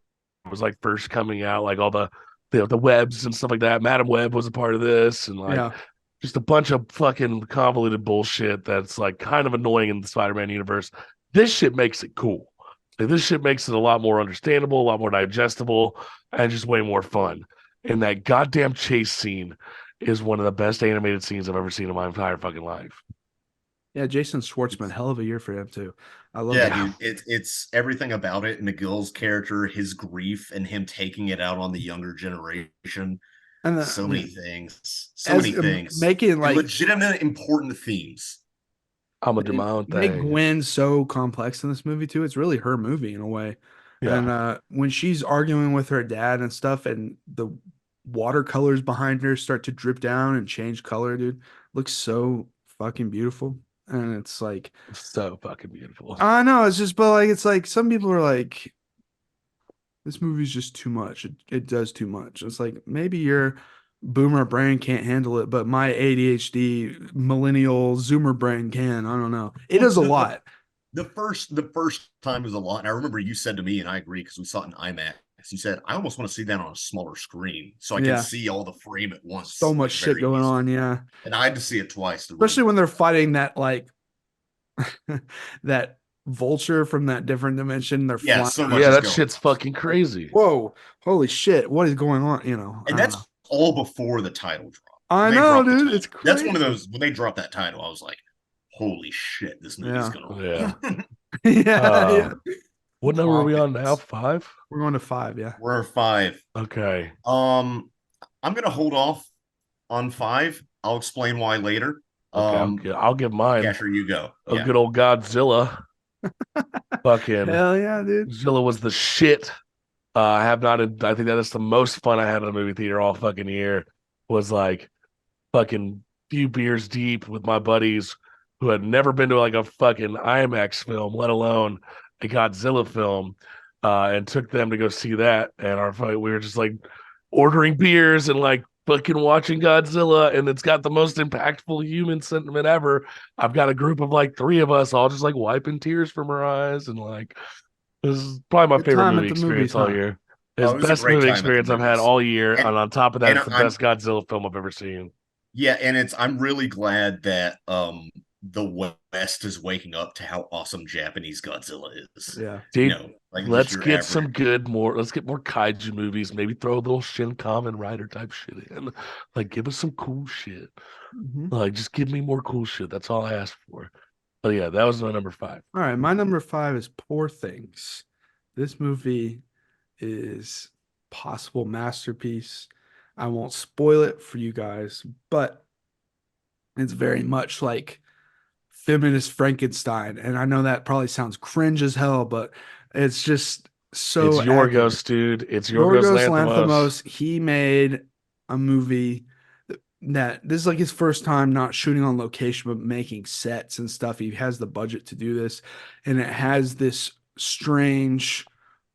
was like first coming out, like all the webs and stuff like that. Madam Web was a part of this, and like just a bunch of fucking convoluted bullshit that's like kind of annoying in the Spider-Man universe. This shit makes it cool. Like, this shit makes it a lot more understandable, a lot more digestible, and just way more fun. And that goddamn chase scene is one of the best animated scenes I've ever seen in my entire fucking life. Yeah, Jason Schwartzman, hell of a year for him too. I love yeah, that. dude. It's everything about it. McGill's character, his grief, and him taking it out on the younger generation. And so many things. So many things. Making like legitimate important themes. I'm gonna do my own thing. Make Gwen so complex in this movie too. It's really her movie in a way. Yeah. And when she's arguing with her dad and stuff, and the watercolors behind her start to drip down and change color, dude, looks so fucking beautiful. And it's like so fucking beautiful. I know, it's just, but like, it's like some people are like, this movie's just too much. It does too much. It's like, maybe your boomer brain can't handle it, but my ADHD millennial zoomer brain can. I don't know. It does a lot. The first time was a lot. And I remember you said to me, and I agree because we saw it in IMAX. You said, I almost want to see that on a smaller screen so I can see all the frame at once. So much shit going on, yeah. And I had to see it twice. Especially when they're fighting that, like, that vulture from that different dimension. They're flying. So much that shit's fucking crazy. Whoa, holy shit. What is going on? You know, and that's all before the title drop. I know, dude. It's crazy. That's one of those, when they dropped that title, I was like, holy shit, this movie's gonna yeah. What number are we on now? 5? We're going to 5, yeah. We're 5. Okay. I'm gonna hold off on 5. I'll explain why later. Okay, I'll give mine. Yeah, sure, you go. Good old Godzilla. Fucking hell yeah, dude. Godzilla was the shit. I think that's the most fun I had in a movie theater all fucking year. Was like fucking few beers deep with my buddies who had never been to like a fucking IMAX film, let alone a Godzilla film, and took them to go see that. And we were just like ordering beers and like fucking watching Godzilla, and it's got the most impactful human sentiment ever. I've got a group of like 3 of us all just like wiping tears from our eyes, and like this is probably my favorite movie experience all year. It's the best movie experience I've had all year, and on top of that, it's the best Godzilla film I've ever seen. Yeah, and I'm really glad that the West is waking up to how awesome Japanese Godzilla is. Yeah, dude. Let's get more kaiju movies. Maybe throw a little Shin Kamen Rider type shit in. Like, give us some cool shit. Mm-hmm. Like, just give me more cool shit. That's all I asked for. But yeah, that was my number 5. All right, my number 5 is Poor Things. This movie is possible masterpiece. I won't spoil it for you guys, but it's very much like feminist Frankenstein. And I know that probably sounds cringe as hell, but it's just so. It's Yorgos, dude. It's Yorgos Lanthimos. He made a movie that this is like his first time not shooting on location, but making sets and stuff. He has the budget to do this, and it has this strange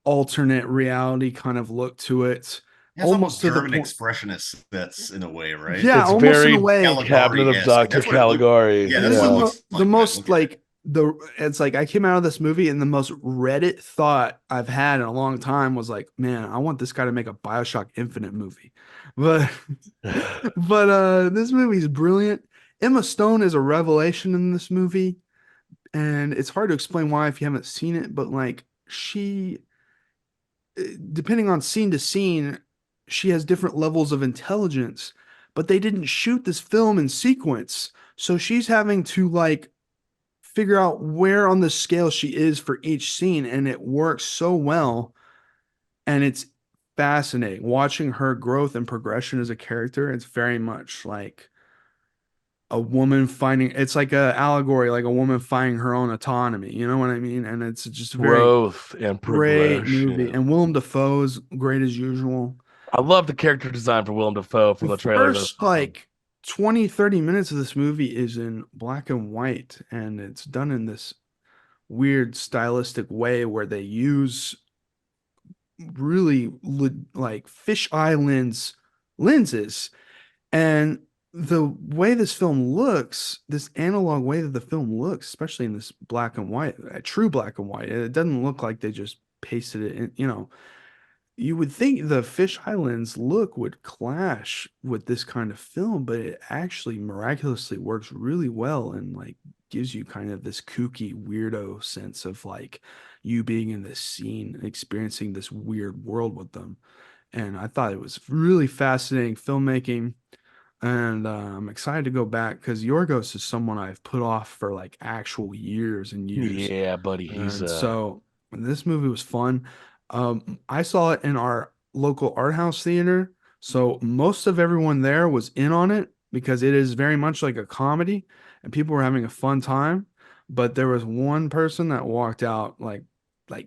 alternate reality kind of look to it. Almost to German expressionist that's in a way, right? Yeah, it's almost very in a way. Cabinet of Dr. Caligari. Yeah, that's what it looks like. The most like it's like I came out of this movie and the most Reddit thought I've had in a long time was like, man, I want this guy to make a BioShock Infinite movie. But this movie is brilliant. Emma Stone is a revelation in this movie, and it's hard to explain why if you haven't seen it, but like she, depending on scene to scene, she has different levels of intelligence, but they didn't shoot this film in sequence. So she's having to like figure out where on the scale she is for each scene, and it works so well. And it's fascinating watching her growth and progression as a character. It's very much like a woman finding, it's like a allegory, like a woman finding her own autonomy. You know what I mean? And it's just a very Growth and great movie. progression. And Willem Dafoe's great as usual. I love the character design for Willem Dafoe from The the trailer. first like 20-30 minutes of this movie is in black and white, and it's done in this weird stylistic way where they use really like fisheye lenses, and the way this film looks, this analog way that the film looks, especially in this black and white, true black and white, it doesn't look like they just pasted it in, you know. You would think the Fish Islands look would clash with this kind of film, but it actually miraculously works really well and like gives you kind of this kooky weirdo sense of like you being in this scene, experiencing this weird world with them. And I thought it was really fascinating filmmaking. And I'm excited to go back because Yorgos is someone I've put off for like actual years and years. Yeah, buddy. He's And so this movie was fun. I saw it in our local art house theater. So most of everyone there was in on it because it is very much like a comedy and people were having a fun time. But there was one person that walked out like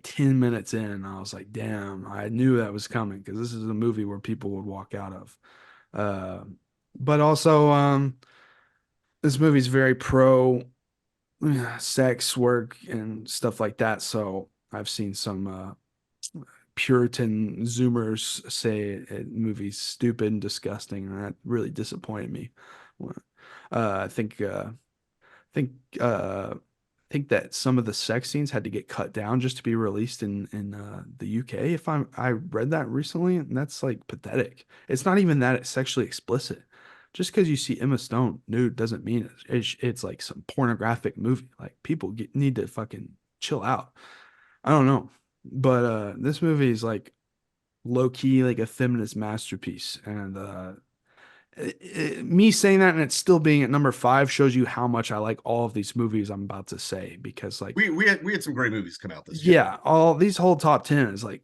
10 minutes in. And I was like, damn, I knew that was coming because this is a movie where people would walk out of. But also, this movie's very pro sex work and stuff like that. So I've seen some Puritan Zoomers say movie's stupid and disgusting, and that really disappointed me. I think that some of the sex scenes had to get cut down just to be released in the UK. I read that recently, and that's like pathetic. It's not even that it's sexually explicit. Just because you see Emma Stone nude doesn't mean it's like some pornographic movie. Like people need to fucking chill out. I don't know, but this movie is like low key like a feminist masterpiece, and me saying that and it's still being at number 5 shows you how much I like all of these movies I'm about to say because like we had some great movies come out this year. yeah, all these whole top 10 is like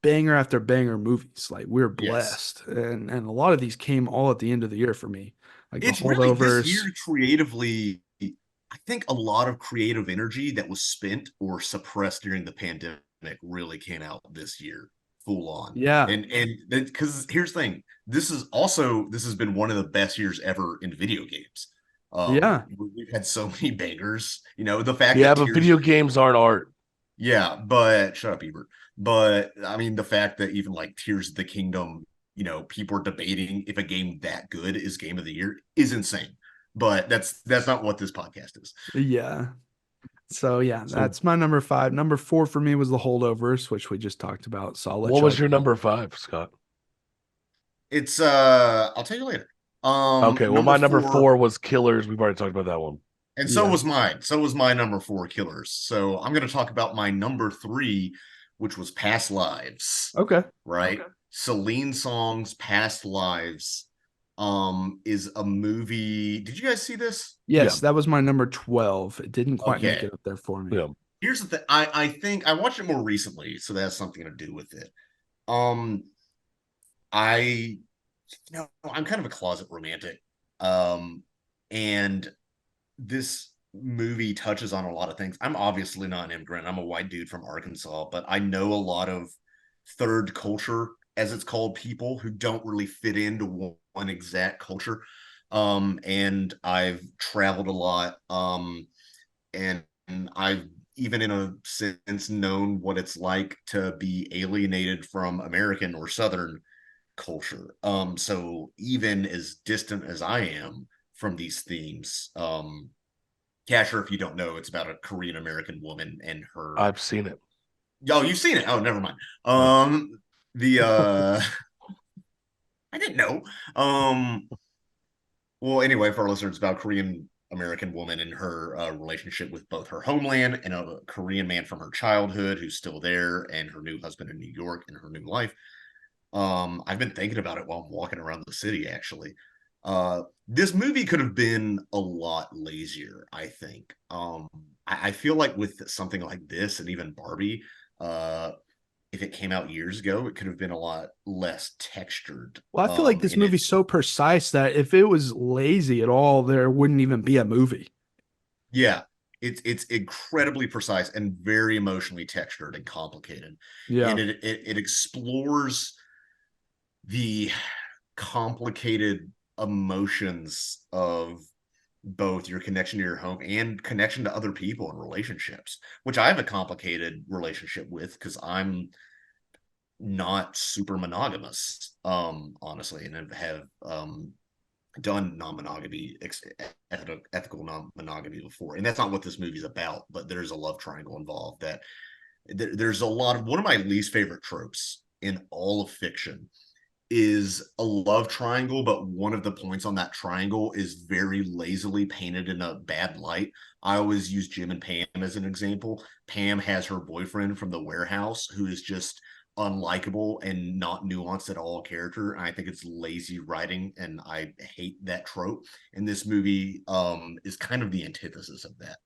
banger after banger movies. Like we're blessed, Yes. and a lot of these came all at the end of the year for me. Like the It's really Holdovers. this year creatively. I think a lot of creative energy that was spent or suppressed during the pandemic really came out this year, full on. Yeah, and because here's the thing, this has been one of the best years ever in video games. Yeah. We've had so many bangers. You know, the fact yeah, that but video games aren't art. Yeah, but shut up, Ebert. But I mean, the fact that even like Tears of the Kingdom, you know, people are debating if a game that good is game of the year is insane. But that's not what this podcast is. Yeah. So yeah, that's my number 5. Number 4 for me was the Holdovers, which we just talked about. So what was your number 5, Scott? It's I'll tell you later. Okay, well, my number 4 was Killers. We've already talked about that one. And so was mine. So was my number 4, Killers. So I'm going to talk about my number 3, which was Past Lives. Okay. Right? Okay. Celine Song's Past Lives is a movie. Did you guys see this? Yes, that was my number 12. It didn't quite make it up there for me. Yeah. Here's the thing. I think I watched it more recently, so that has something to do with it. I'm kind of a closet romantic. And this movie touches on a lot of things. I'm obviously not an immigrant. I'm a white dude from Arkansas, but I know a lot of third culture, as it's called, people who don't really fit into one exact culture. And I've traveled a lot. And I've even in a sense known what it's like to be alienated from American or Southern culture. So even as distant as I am from these themes, Casher, if you don't know, it's about a Korean American woman and her. I've seen it. Oh, you've seen it? Oh, never mind. The I didn't know. Well, anyway, for our listeners, it's about a Korean American woman and her relationship with both her homeland and a Korean man from her childhood who's still there, and her new husband in New York and her new life. I've been thinking about it while I'm walking around the city, actually. This movie could have been a lot lazier, I think. I feel like with something like this and even Barbie, if it came out years ago, it could have been a lot less textured. Well, I feel like this movie's so precise that if it was lazy at all, there wouldn't even be a movie. Yeah, it's incredibly precise and very emotionally textured and complicated. Yeah. And it explores the complicated emotions of both your connection to your home and connection to other people and relationships, which I have a complicated relationship with because I'm not super monogamous, honestly, and have done non-monogamy, ethical non-monogamy before. And that's not what this movie's about, but there's a love triangle involved that there's a lot of. One of my least favorite tropes in all of fiction is a love triangle, but one of the points on that triangle is very lazily painted in a bad light. I always use Jim and Pam as an example. Pam has her boyfriend from the warehouse who is just unlikable and not nuanced at all character. And I think it's lazy writing, and I hate that trope. And this movie is kind of the antithesis of that.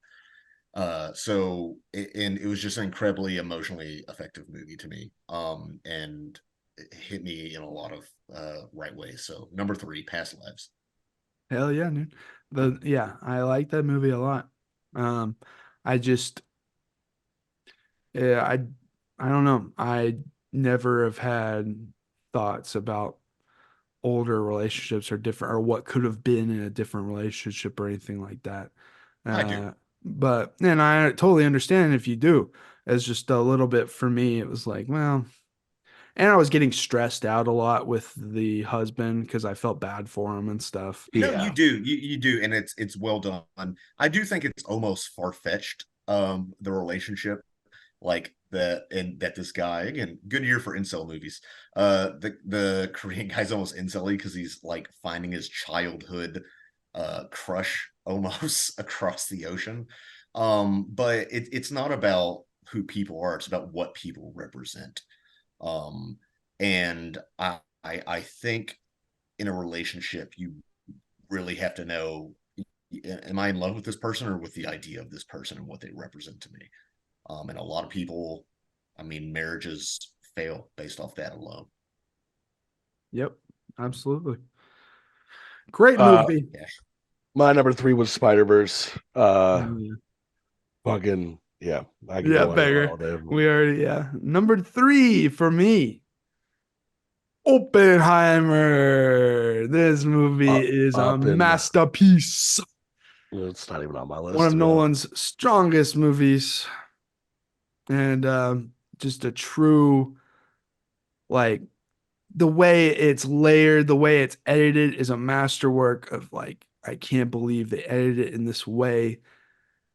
And it was just an incredibly emotionally effective movie to me. And it hit me in a lot of right ways. So number 3, Past Lives. Hell yeah, dude. I like that movie a lot. I just, yeah, I don't know. I never have had thoughts about older relationships or different, or what could have been in a different relationship or anything like that. I do. But, and I totally understand if you do. It's just a little bit for me, it was like, well, and I was getting stressed out a lot with the husband because I felt bad for him and stuff. No, Yeah. you do. You do, and it's well done. I do think it's almost far-fetched, the relationship, like that this guy, again, good year for incel movies. The Korean guy's almost incel-y because he's like finding his childhood crush almost across the ocean. But it's not about who people are, it's about what people represent. And I think in a relationship, you really have to know, am I in love with this person or with the idea of this person and what they represent to me? And a lot of people, I mean, marriages fail based off that alone. Yep, absolutely. Great movie. Yeah. My number 3 was Spider-Verse. Yeah, Fucking yeah. I can go on beggar. all day. We already, Number 3 for me, Oppenheimer. This movie is a masterpiece. It's not even on my list. One of Nolan's strongest movies. And just a true, like, the way it's layered, the way it's edited is a masterwork of, like, I can't believe they edited it in this way.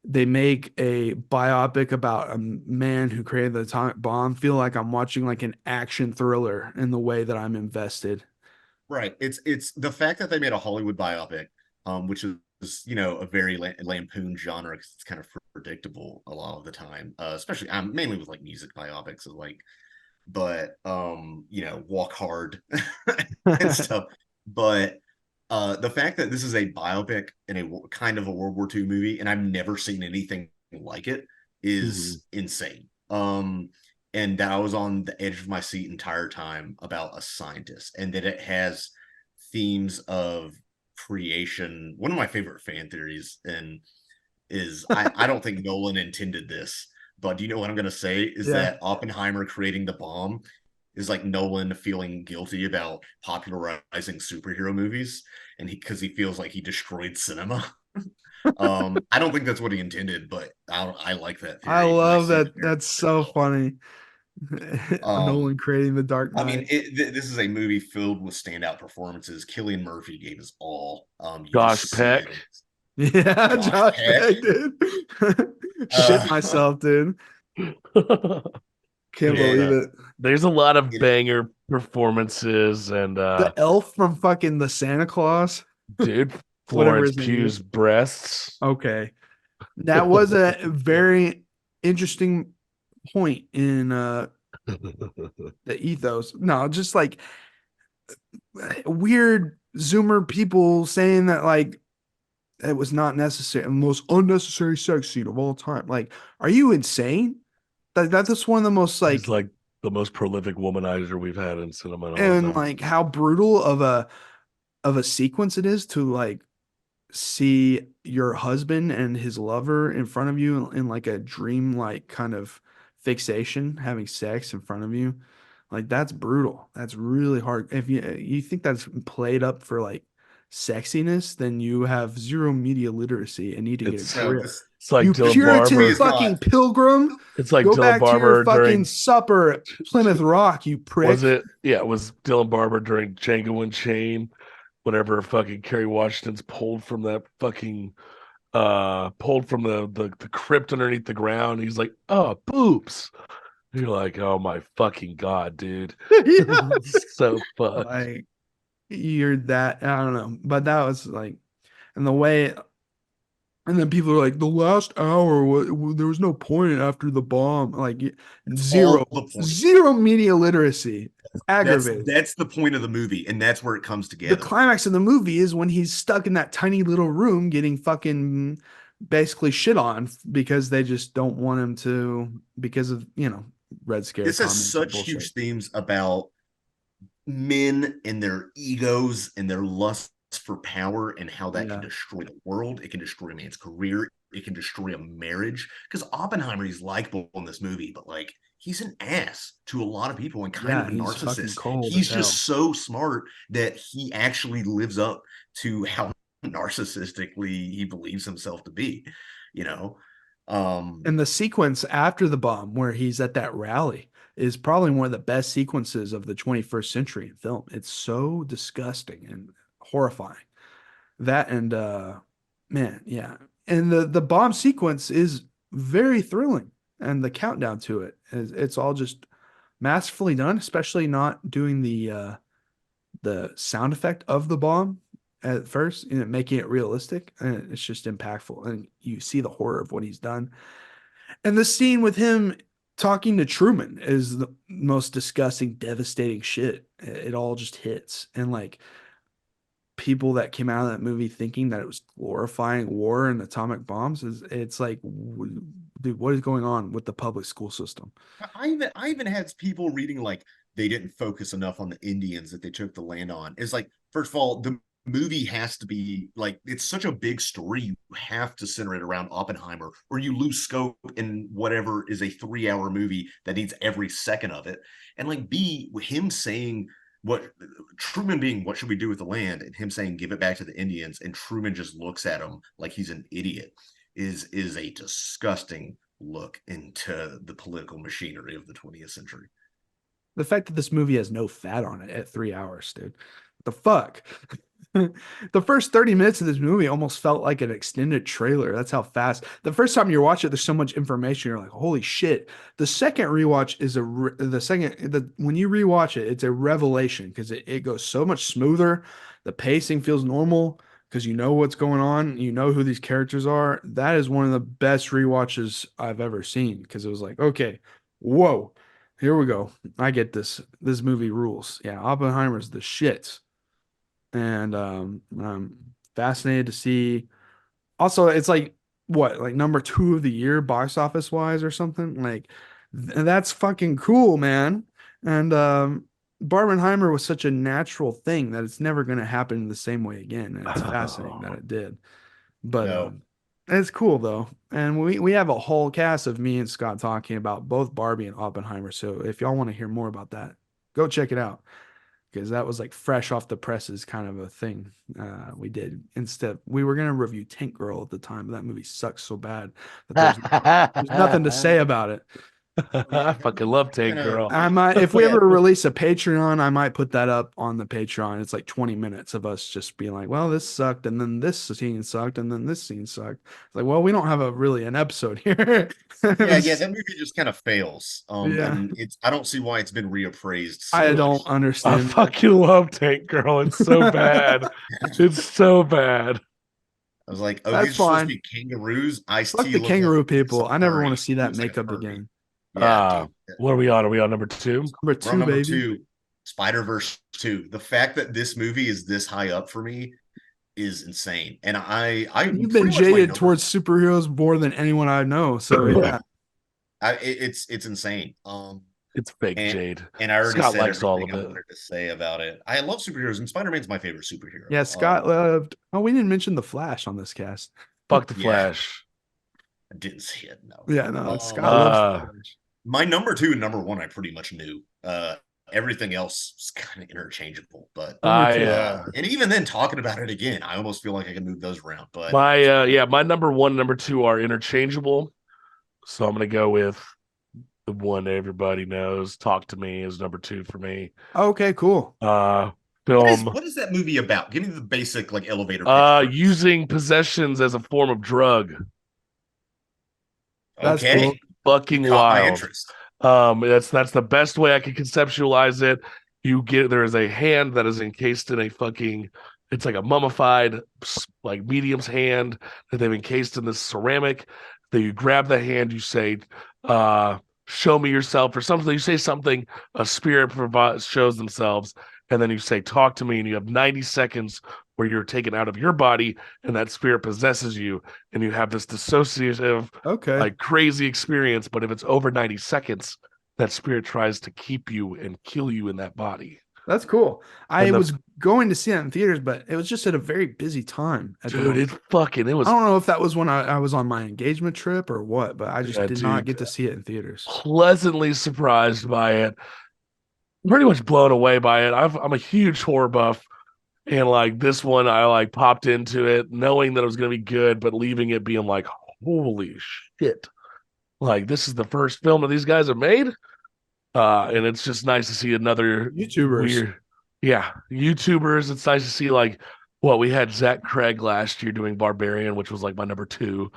They make a biopic about a man who created the atomic bomb feel like I'm watching like an action thriller in the way that I'm invested. Right. It's the fact that they made a Hollywood biopic, which is a very lampoon genre because it's kind of predictable a lot of the time, especially mainly with like music biopics, is like, but Walk Hard and stuff. But the fact that this is a biopic and a kind of a World War II movie, and I've never seen anything like it, is insane. And that I was on the edge of my seat entire time about a scientist, and that it has themes of creation. One of my favorite fan theories is I don't think Nolan intended this, but do you know what I'm going to say? Is that Oppenheimer creating the bomb is like Nolan feeling guilty about popularizing superhero movies, and because he feels like he destroyed cinema. I don't think that's what he intended, but I like that theory. I love that. That's so funny. Nolan creating the Dark Knight. I mean, this is a movie filled with standout performances. Cillian Murphy gave his all. Josh Peck. Yeah, Josh Josh Peck. Peck, dude. Shit myself, dude. Can't believe it. There's a lot of It- banger performances, and The elf from fucking the Santa Claus, dude, whatever Florence his name Pugh's is. breasts. Okay. That was a very interesting point in the ethos. No, just like weird Zoomer people saying that like it was not necessary, the most unnecessary sex scene of all time. Like, are you insane? That's one of the most He's like, like the most prolific womanizer we've had in cinema in a long and time. like how brutal of a sequence it is to like see your husband and his lover in front of you in like a dream like kind of fixation, having sex in front of you. Like that's brutal. That's really hard. If you think that's played up for like sexiness, then you have zero media literacy and need to get a It's No, grip. this it's like You Dylan Puritan movie is Barber. fucking not. pilgrim, It's like go Dylan back to your Barber fucking during supper at Plymouth Rock, you prick. was it? Yeah, it was Dylan Barber during Django Unchained. Whenever fucking Kerry Washington's pulled from that fucking pulled from the crypt underneath the ground. He's like, oh, boobs. You're like, oh my fucking god, dude. Yeah. So fucked. Like you're that, I don't know, but that was like, and the way, and then people are like, the last hour, there was no point after the bomb. Like zero, all the point. zero media literacy, aggravating. That's the point of the movie, and that's where it comes The together. climax of the movie is when he's stuck in that tiny little room getting fucking basically shit on because they just don't want him to, because of, Red Scare. This has comments and such bullshit. huge themes about men and their egos and their lust for power and how that can destroy the world. It can destroy a man's career. It can destroy a marriage. Because Oppenheimer, he's likable in this movie, but like he's an ass to a lot of people and kind of a he's fucking narcissist. cold He's as just so smart that he actually lives up to how narcissistically he believes himself to be, you know. And the sequence after the bomb where he's at that rally is probably one of the best sequences of the 21st century in film. It's so disgusting and horrifying. That and man, yeah. And the bomb sequence is very thrilling, and the countdown to it is, it's all just masterfully done, especially not doing the sound effect of the bomb at first, making it realistic, and it's just impactful, and you see the horror of what he's done. And the scene with him talking to Truman is the most disgusting, devastating shit. It all just hits. And like people that came out of that movie thinking that it was glorifying war and atomic bombs, it's like, dude, what is going on with the public school system? I even had people reading like they didn't focus enough on the Indians that they took the land on. It's like, first of all, the movie has to be like, it's such a big story, you have to center it around Oppenheimer, or you lose scope in whatever is a 3-hour movie that needs every second of it. And like B, him saying what Truman being, what should we do with the land, and him saying give it back to the Indians, and Truman just looks at him like he's an idiot, is a disgusting look into the political machinery of the 20th century. The fact that this movie has no fat on it at 3 hours, dude. What the fuck? The first 30 minutes of this movie almost felt like an extended trailer. That's how fast. The first time you watch it, there's so much information. You're like, holy shit. The second rewatch is when you rewatch it, it's a revelation because it goes so much smoother. The pacing feels normal because you know what's going on. You know who these characters are. That is one of the best rewatches I've ever seen because it was like, okay, whoa, here we go. I get this. This movie rules. Yeah, Oppenheimer's the shit. And I'm fascinated to see. Also, it's like what, like number 2 of the year box office wise or something. Like that's fucking cool, man. And Barbenheimer was such a natural thing that it's never going to happen the same way again. And it's fascinating that it did. But No. it's cool though. And we have a whole cast of me and Scott talking about both Barbie and Oppenheimer. So if y'all want to hear more about that, go check it out. Because that was like fresh off the presses kind of a thing we did. Instead, we were going to review Tank Girl at the time, but that movie sucks so bad that there's nothing to say about it. I fucking love Tank Girl. I might, if we Yeah. ever release a Patreon, I might put that up on the Patreon. It's like 20 minutes of us just being like, well, this sucked, and then this scene sucked, and then this scene sucked. It's like, well, we don't have an episode here. Yeah, that movie just kind of fails. Yeah. And I don't see why it's been reappraised so I much. don't I understand. fucking love Tank Girl. It's so bad. It's so bad. I was like, oh, That's these are supposed to fine. be kangaroos. Fuck the kangaroo people. I never want to see that Looks like a makeup furry. again. Yeah, dude. What are we on? Are we on number 2? Number We're two, on number baby. 2, Spider-Verse 2. The fact that this movie is this high up for me is insane. And You've been jaded towards superheroes more than anyone I know. So yeah. It's insane. It's fake and, Jade. And I already Scott said likes all everything of I it. wanted to say about it. I love superheroes, and Spider-Man's my favorite superhero. Yeah, Scott loved. Oh, we didn't mention the Flash on this cast. Fuck the Yeah. Flash. I didn't see it. No. Yeah, no. Scott loves the Flash. My number 2 and number 1, I pretty much knew. Everything else is kind of interchangeable, but and even then, talking about it again, I almost feel like I can move those around. But my number 1 and number 2 are interchangeable, so I'm gonna go with the one everybody knows. Talk to Me is number 2 for me. Okay, cool. Film. What is that movie about? Give me the basic elevator pitch. Using possessions as a form of drug. That's okay. cool. Fucking Caught wild. my interest. That's the best way I can conceptualize it. There is a hand that is encased in it's like a mummified, like medium's hand that they've encased in this ceramic. That you grab the hand, you say, show me yourself, or something. You say something, a spirit shows themselves, and then you say, talk to me, and you have 90 seconds where you're taken out of your body and that spirit possesses you, and you have this dissociative, like crazy experience. But if it's over 90 seconds, that spirit tries to keep you and kill you in that body. That's cool. I was going to see that in theaters, but it was just at a very busy time. Dude, it was. I don't know if that was when I was on my engagement trip or what, but I just did not get to see it in theaters. Pleasantly surprised by it. Pretty much blown away by it. I'm a huge horror buff. And like this one, I popped into it knowing that it was going to be good, but leaving it being like, holy shit. Like, this is the first film that these guys have made. And it's just nice to see another YouTubers. YouTubers. It's nice to see we had Zach Craig last year doing Barbarian, which was like my number 2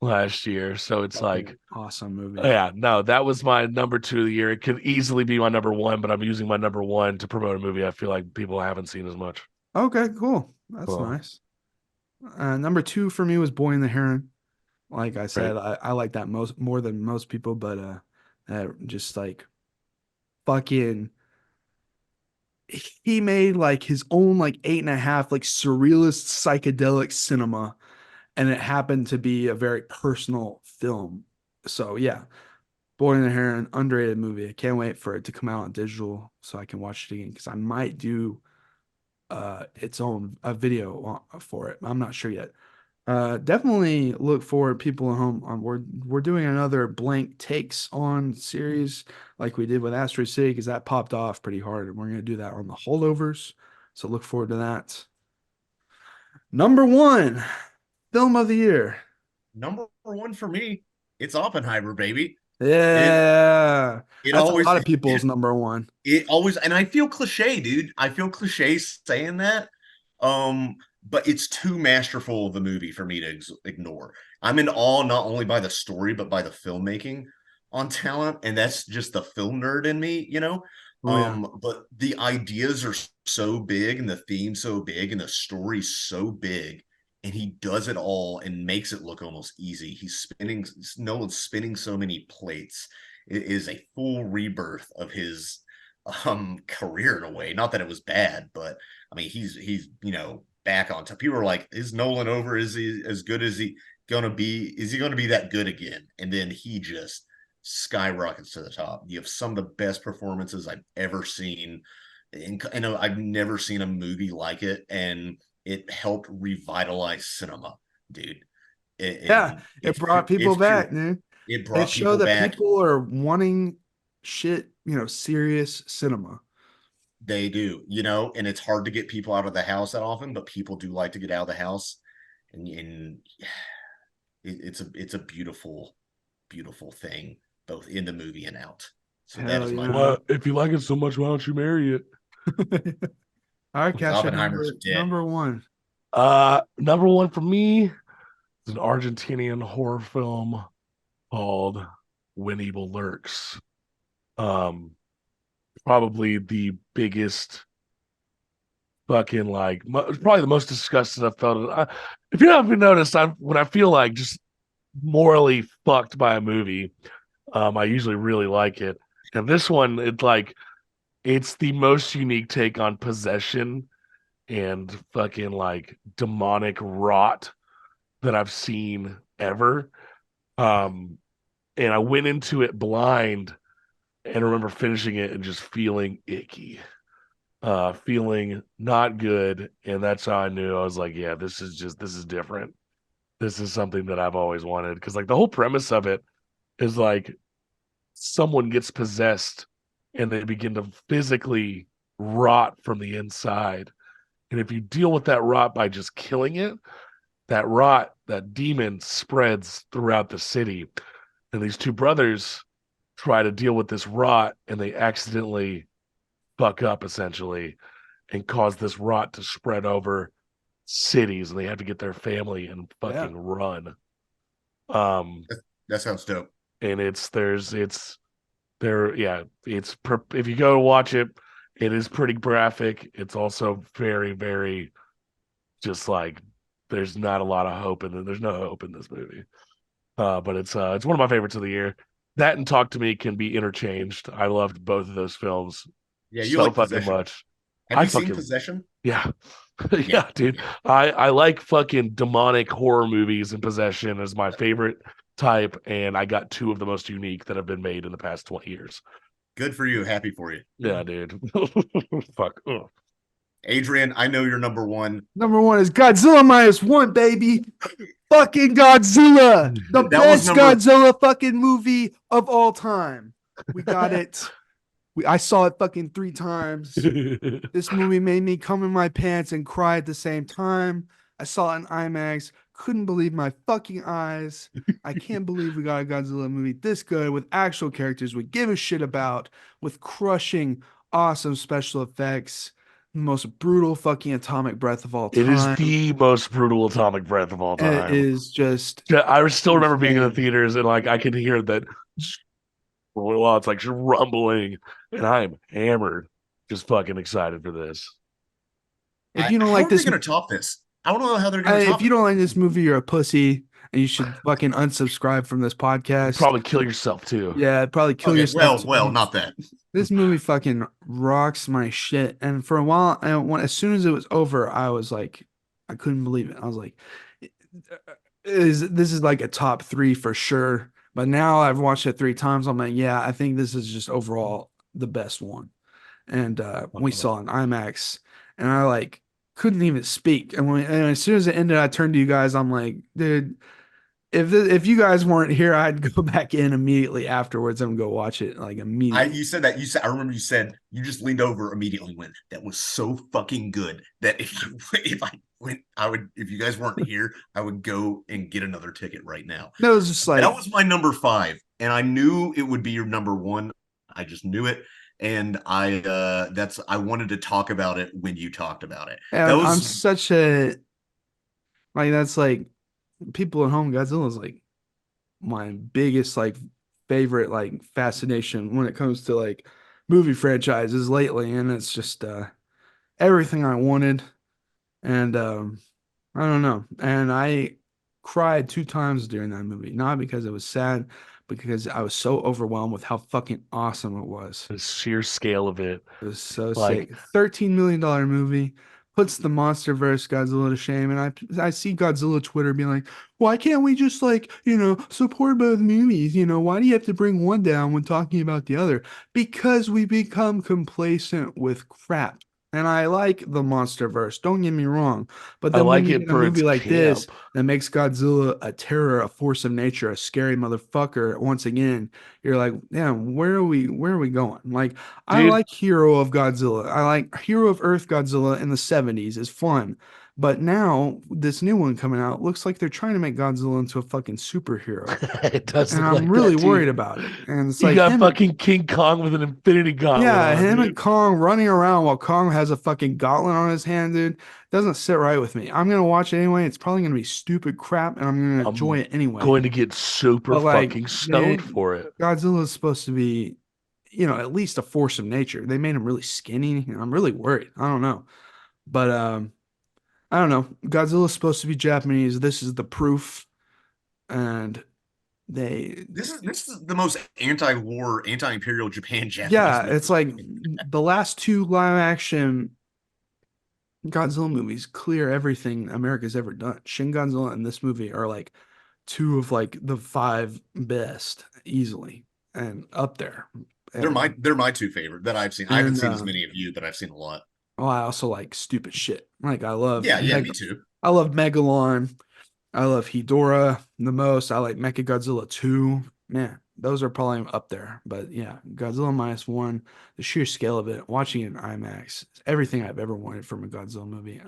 last year. So it's awesome movie. Yeah, no, that was my number 2 of the year. It could easily be my number 1, but I'm using my number 1 to promote a movie I feel like people haven't seen as much. Okay, cool. That's nice. Number 2 for me was Boy and the Heron. Like I said, I like that more than most people, but just like fucking, he made like his own 8.5 surrealist psychedelic cinema, and it happened to be a very personal film. So yeah, Boy and the Heron, underrated movie. I can't wait for it to come out on digital so I can watch it again, because I might do its own video for it. I'm not sure yet. Definitely look forward, people at home. We're doing another blank takes on series like we did with Asteroid City, because that popped off pretty hard, and we're gonna do that on the Holdovers. So look forward to that. Number 1 film of the year. Number 1 for me, it's Oppenheimer, baby. Yeah, it that's always, a lot of people's number 1. It always, and I feel cliche, dude. I feel cliche saying that. But it's too masterful of a movie for me to ignore. I'm in awe not only by the story, but by the filmmaking on talent. And that's just the film nerd in me, But the ideas are so big, and the theme so big, and the story so big. And he does it all and makes it look almost easy. Nolan's spinning so many plates. It is a full rebirth of his career in a way. Not that it was bad, but I mean, he's back on top. People are like, is Nolan over? Is he as good as he gonna be? Is he gonna be that good again? And then he just skyrockets to the top. You have some of the best performances I've ever seen, and I've never seen a movie like it, and it helped revitalize cinema, dude. It brought people back, dude. It showed that people are wanting shit, serious cinema. They do, and it's hard to get people out of the house that often, but people do like to get out of the house, and it's a beautiful, beautiful thing both in the movie and out. So that Hell is my yeah. Well, if you like it so much, why don't you marry it? All right, Cash, Oppenheimer's dead. number one. Number one for me is an Argentinian horror film called When Evil Lurks. Probably the biggest fucking like probably the most disgusted I've felt. If you haven't noticed, when I feel like just morally fucked by a movie, I usually really like it. And this one, it's the most unique take on possession and fucking like demonic rot that I've seen ever. And I went into it blind and remember finishing it and just feeling icky, feeling not good. And that's how I knew. I was like, yeah, this is different. This is something that I've always wanted. Because like the whole premise of it is like someone gets possessed and they begin to physically rot from the inside. And if you deal with that rot by just killing it, that rot, that demon spreads throughout the city. And these two brothers try to deal with this rot and they accidentally fuck up essentially and cause this rot to spread over cities and they have to get their family and fucking run. That sounds dope. And if you go watch it, it is pretty graphic. It's also very, very just like there's not a lot of hope there's no hope in this movie. But it's one of my favorites of the year. That and Talk to Me can be interchanged. I loved both of those films. Yeah, you so like fucking Possession. much. Have you seen Possession? Yeah. Yeah, dude. I like fucking demonic horror movies, and Possession is my favorite type, and I got two of the most unique that have been made in the past 20 years. Good for you. Happy for you. Yeah, dude. Fuck. Ugh. Adrian, I know you're number one. Number one is Godzilla -1, baby. Fucking Godzilla. The best Godzilla fucking movie of all time. We got it. I saw it fucking 3 times. This movie made me come in my pants and cry at the same time. I saw it in IMAX. Couldn't believe my fucking eyes. I can't believe we got a Godzilla movie this good with actual characters we give a shit about, with crushing, awesome special effects. Most brutal fucking atomic breath of all time. It is the most brutal atomic breath of all time. It is just. I still remember being in the theaters and like I could hear that. Well, it's like rumbling, and I'm hammered, just fucking excited for this. If you don't like this, how are they going to top this? I don't know how they're going to top if you don't like this movie, you're a pussy, and you should fucking unsubscribe from this podcast. Probably kill yourself too. Yeah, probably kill yourself. Well, not that. This movie fucking rocks my shit. And for a while, as soon as it was over, I was like, I couldn't believe it. I was like, this is like a top 3 for sure. But now I've watched it 3 times. I'm like, yeah, I think this is just overall the best one. And we saw it in IMAX, and I like couldn't even speak. And as soon as it ended, I turned to you guys. I'm like, dude, if you guys weren't here, I'd go back in immediately afterwards and go watch it like immediately. You said that. I remember you said you just leaned over immediately. Went, that was so fucking good that if you guys weren't here, I would go and get another ticket right now. No, it was just like that was my number 5, and I knew it would be your number 1. I just knew it. And I wanted to talk about it when you talked about it. I'm such a like that's like people at home. Godzilla is like my biggest like favorite like fascination when it comes to like movie franchises lately, and it's just everything I wanted. And I don't know. And I cried 2 times during that movie, not because it was sad, because I was so overwhelmed with how fucking awesome it was. The sheer scale of it. It was so sick. $13 million movie puts the MonsterVerse Godzilla to shame. And I see Godzilla Twitter being like, why can't we just like, support both movies? Why do you have to bring one down when talking about the other? Because we become complacent with crap. And I like the MonsterVerse, don't get me wrong. But then when you get a movie like this that makes Godzilla a terror, a force of nature, a scary motherfucker, once again, you're like, yeah, where are we going? Like, dude, I like Hero of Godzilla. I like Hero of Earth Godzilla in the 70s is fun. But now this new one coming out looks like they're trying to make Godzilla into a fucking superhero. It does And look I'm like really that, too. worried about it. And it's You like got him, fucking King Kong with an infinity gauntlet yeah, on, him dude. and Kong running around while Kong has a fucking gauntlet on his hand, dude. Doesn't sit right with me. I'm gonna watch it anyway. It's probably gonna be stupid crap, and I'm gonna enjoy I'm it anyway. going to get super But like, fucking stoned for it. Godzilla is supposed to be, at least a force of nature. They made him really skinny, and I'm really worried. I don't know, but I don't know. Godzilla's supposed to be Japanese. This is the proof, and they, This is the most anti-war, anti-imperial Japan Japanese yeah, movie. it's like the last two live action Godzilla movies clear everything America's ever done. Shin Godzilla and this movie are like two of like the five best easily and up there. They're my two favorite that I've seen. I haven't seen as many of you, but I've seen a lot. Oh, I also like stupid shit. Like I love Yeah, me too. I love Megalon. I love Hedorah the most. I like Mechagodzilla 2. Man, those are probably up there. But yeah, Godzilla minus one, the sheer scale of it, watching it in IMAX, everything I've ever wanted from a Godzilla movie.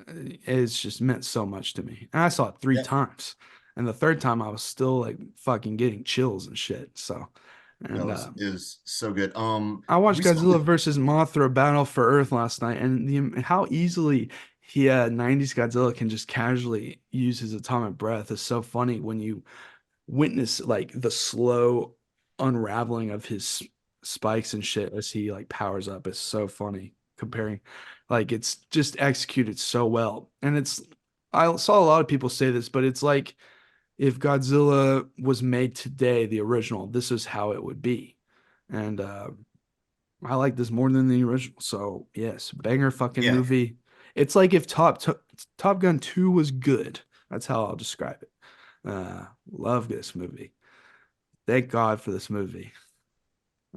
It's just meant so much to me. And I saw it three Yeah. times. And the third time I was still like fucking getting chills and shit. So and No, it was so good. I watched we saw Godzilla versus Mothra Battle for Earth last night, and how easily 90s Godzilla can just casually use his atomic breath is so funny when you witness like the slow unraveling of his spikes and shit as he like powers up. It's so funny comparing, like it's just executed so well. And I saw a lot of people say this, but it's like if Godzilla was made today, the original, this is how it would be. And I like this more than the original. So yes, banger fucking Yeah. movie. It's like if Top Gun 2 was good. That's how I'll describe it. Love this movie. Thank God for this movie.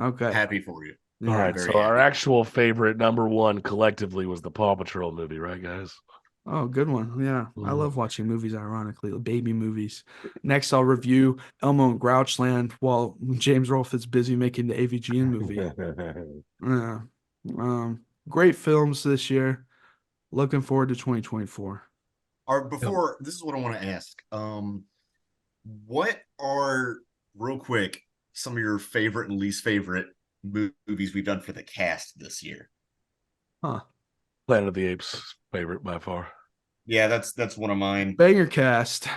Okay. happy for you. Yeah. All right, very so our happy. actual favorite number one collectively was the Paw Patrol movie, right, guys? Oh, good one. Yeah. I Mhm. love watching movies, ironically, baby movies. Next, I'll review Elmo and Grouchland while James Rolfe is busy making the AVGN movie. Yeah. Great films this year. Looking forward to 2024. Before this is what I want to ask. What are real quick some of your favorite and least favorite movies we've done for the cast this year? Huh. Planet of the Apes favorite by far. Yeah, that's one of mine. Banger cast.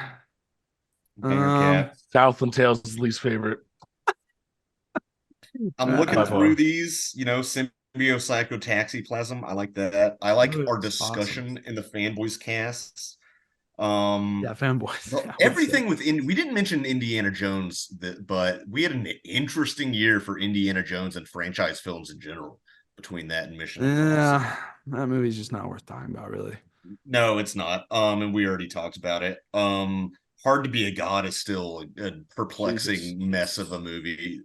Banger Cat. Southland Tales is least favorite. I'm looking by through far. these, Symbio-Psycho-Taxiplasm. I like that. I like Ooh, our it's discussion in the Fanboys casts. Yeah, fanboys. Well, everything within we didn't mention Indiana Jones, but we had an interesting year for Indiana Jones and franchise films in general between that and Mission Impossible. Yeah, that movie's just not worth talking about, really. No, it's not. And we already talked about it. Hard to Be a God is still a perplexing Jesus. mess of a movie.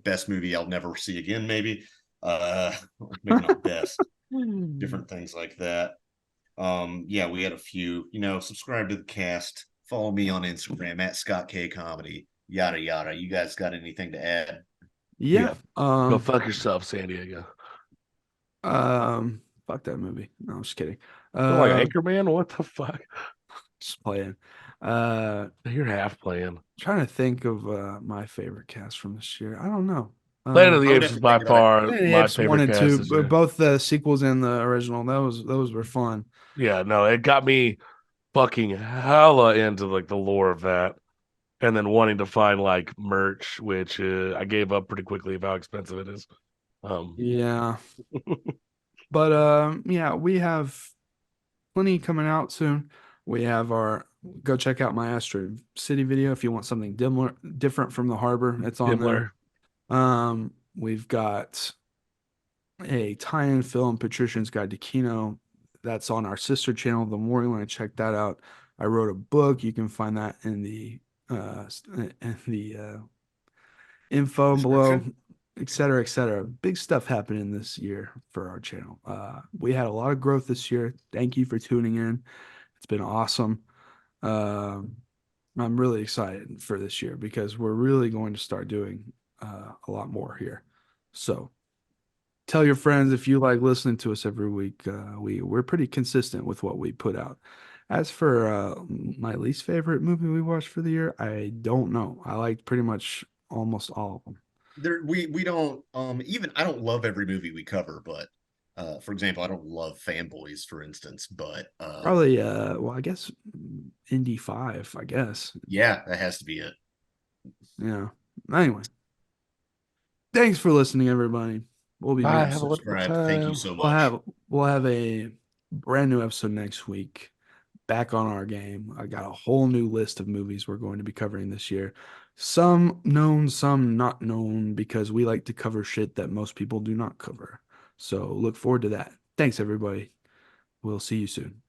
Best movie I'll never see again, maybe. Maybe not best. Different things like that. Yeah, we had a few. Subscribe to the cast. Follow me on Instagram at Scott K Comedy. Yada yada. You guys got anything to add? Yeah. Go fuck yourself, San Diego. Fuck that movie. No, I'm just kidding. Like Anchorman? What the fuck? Just playing. You're half playing. Trying to think of my favorite cast from this year. I don't know. Planet of the I would Apes have is to by think about it. far Planet of the my Apes favorite 1 and cast 2, this year. both the sequels and the original. Those were fun. Yeah, no, it got me fucking hella into like the lore of that, and then wanting to find like merch, which I gave up pretty quickly of how expensive it is. Yeah. But yeah, we have plenty coming out soon. We have go check out my Astro City video if you want something different from the harbor. It's on there. We've got a tie-in film, Patrician's Guide to Kino. That's on our sister channel, The More You Want to check that out. I wrote a book. You can find that in the info below, et cetera, et cetera. Big stuff happening this year for our channel. We had a lot of growth this year. Thank you for tuning in. It's been awesome. I'm really excited for this year because we're really going to start doing a lot more here. So tell your friends if you like listening to us every week. We're pretty consistent with what we put out. As for my least favorite movie we watched for the year, I don't know. I liked pretty much almost all of them. We don't even I don't love every movie we cover, but for example, I don't love Fanboys, for instance, but Probably well, I guess Indy 5, I guess. yeah, that has to be it. Yeah. Anyway, thanks for listening, everybody. We'll be Bye. back. Have a wonderful Subscribe. Thank you time. so We'll much. have a brand new episode next week. Back on our game. I got a whole new list of movies we're going to be covering this year. Some known, some not known, because we like to cover shit that most people do not cover. So look forward to that. Thanks, everybody. We'll see you soon.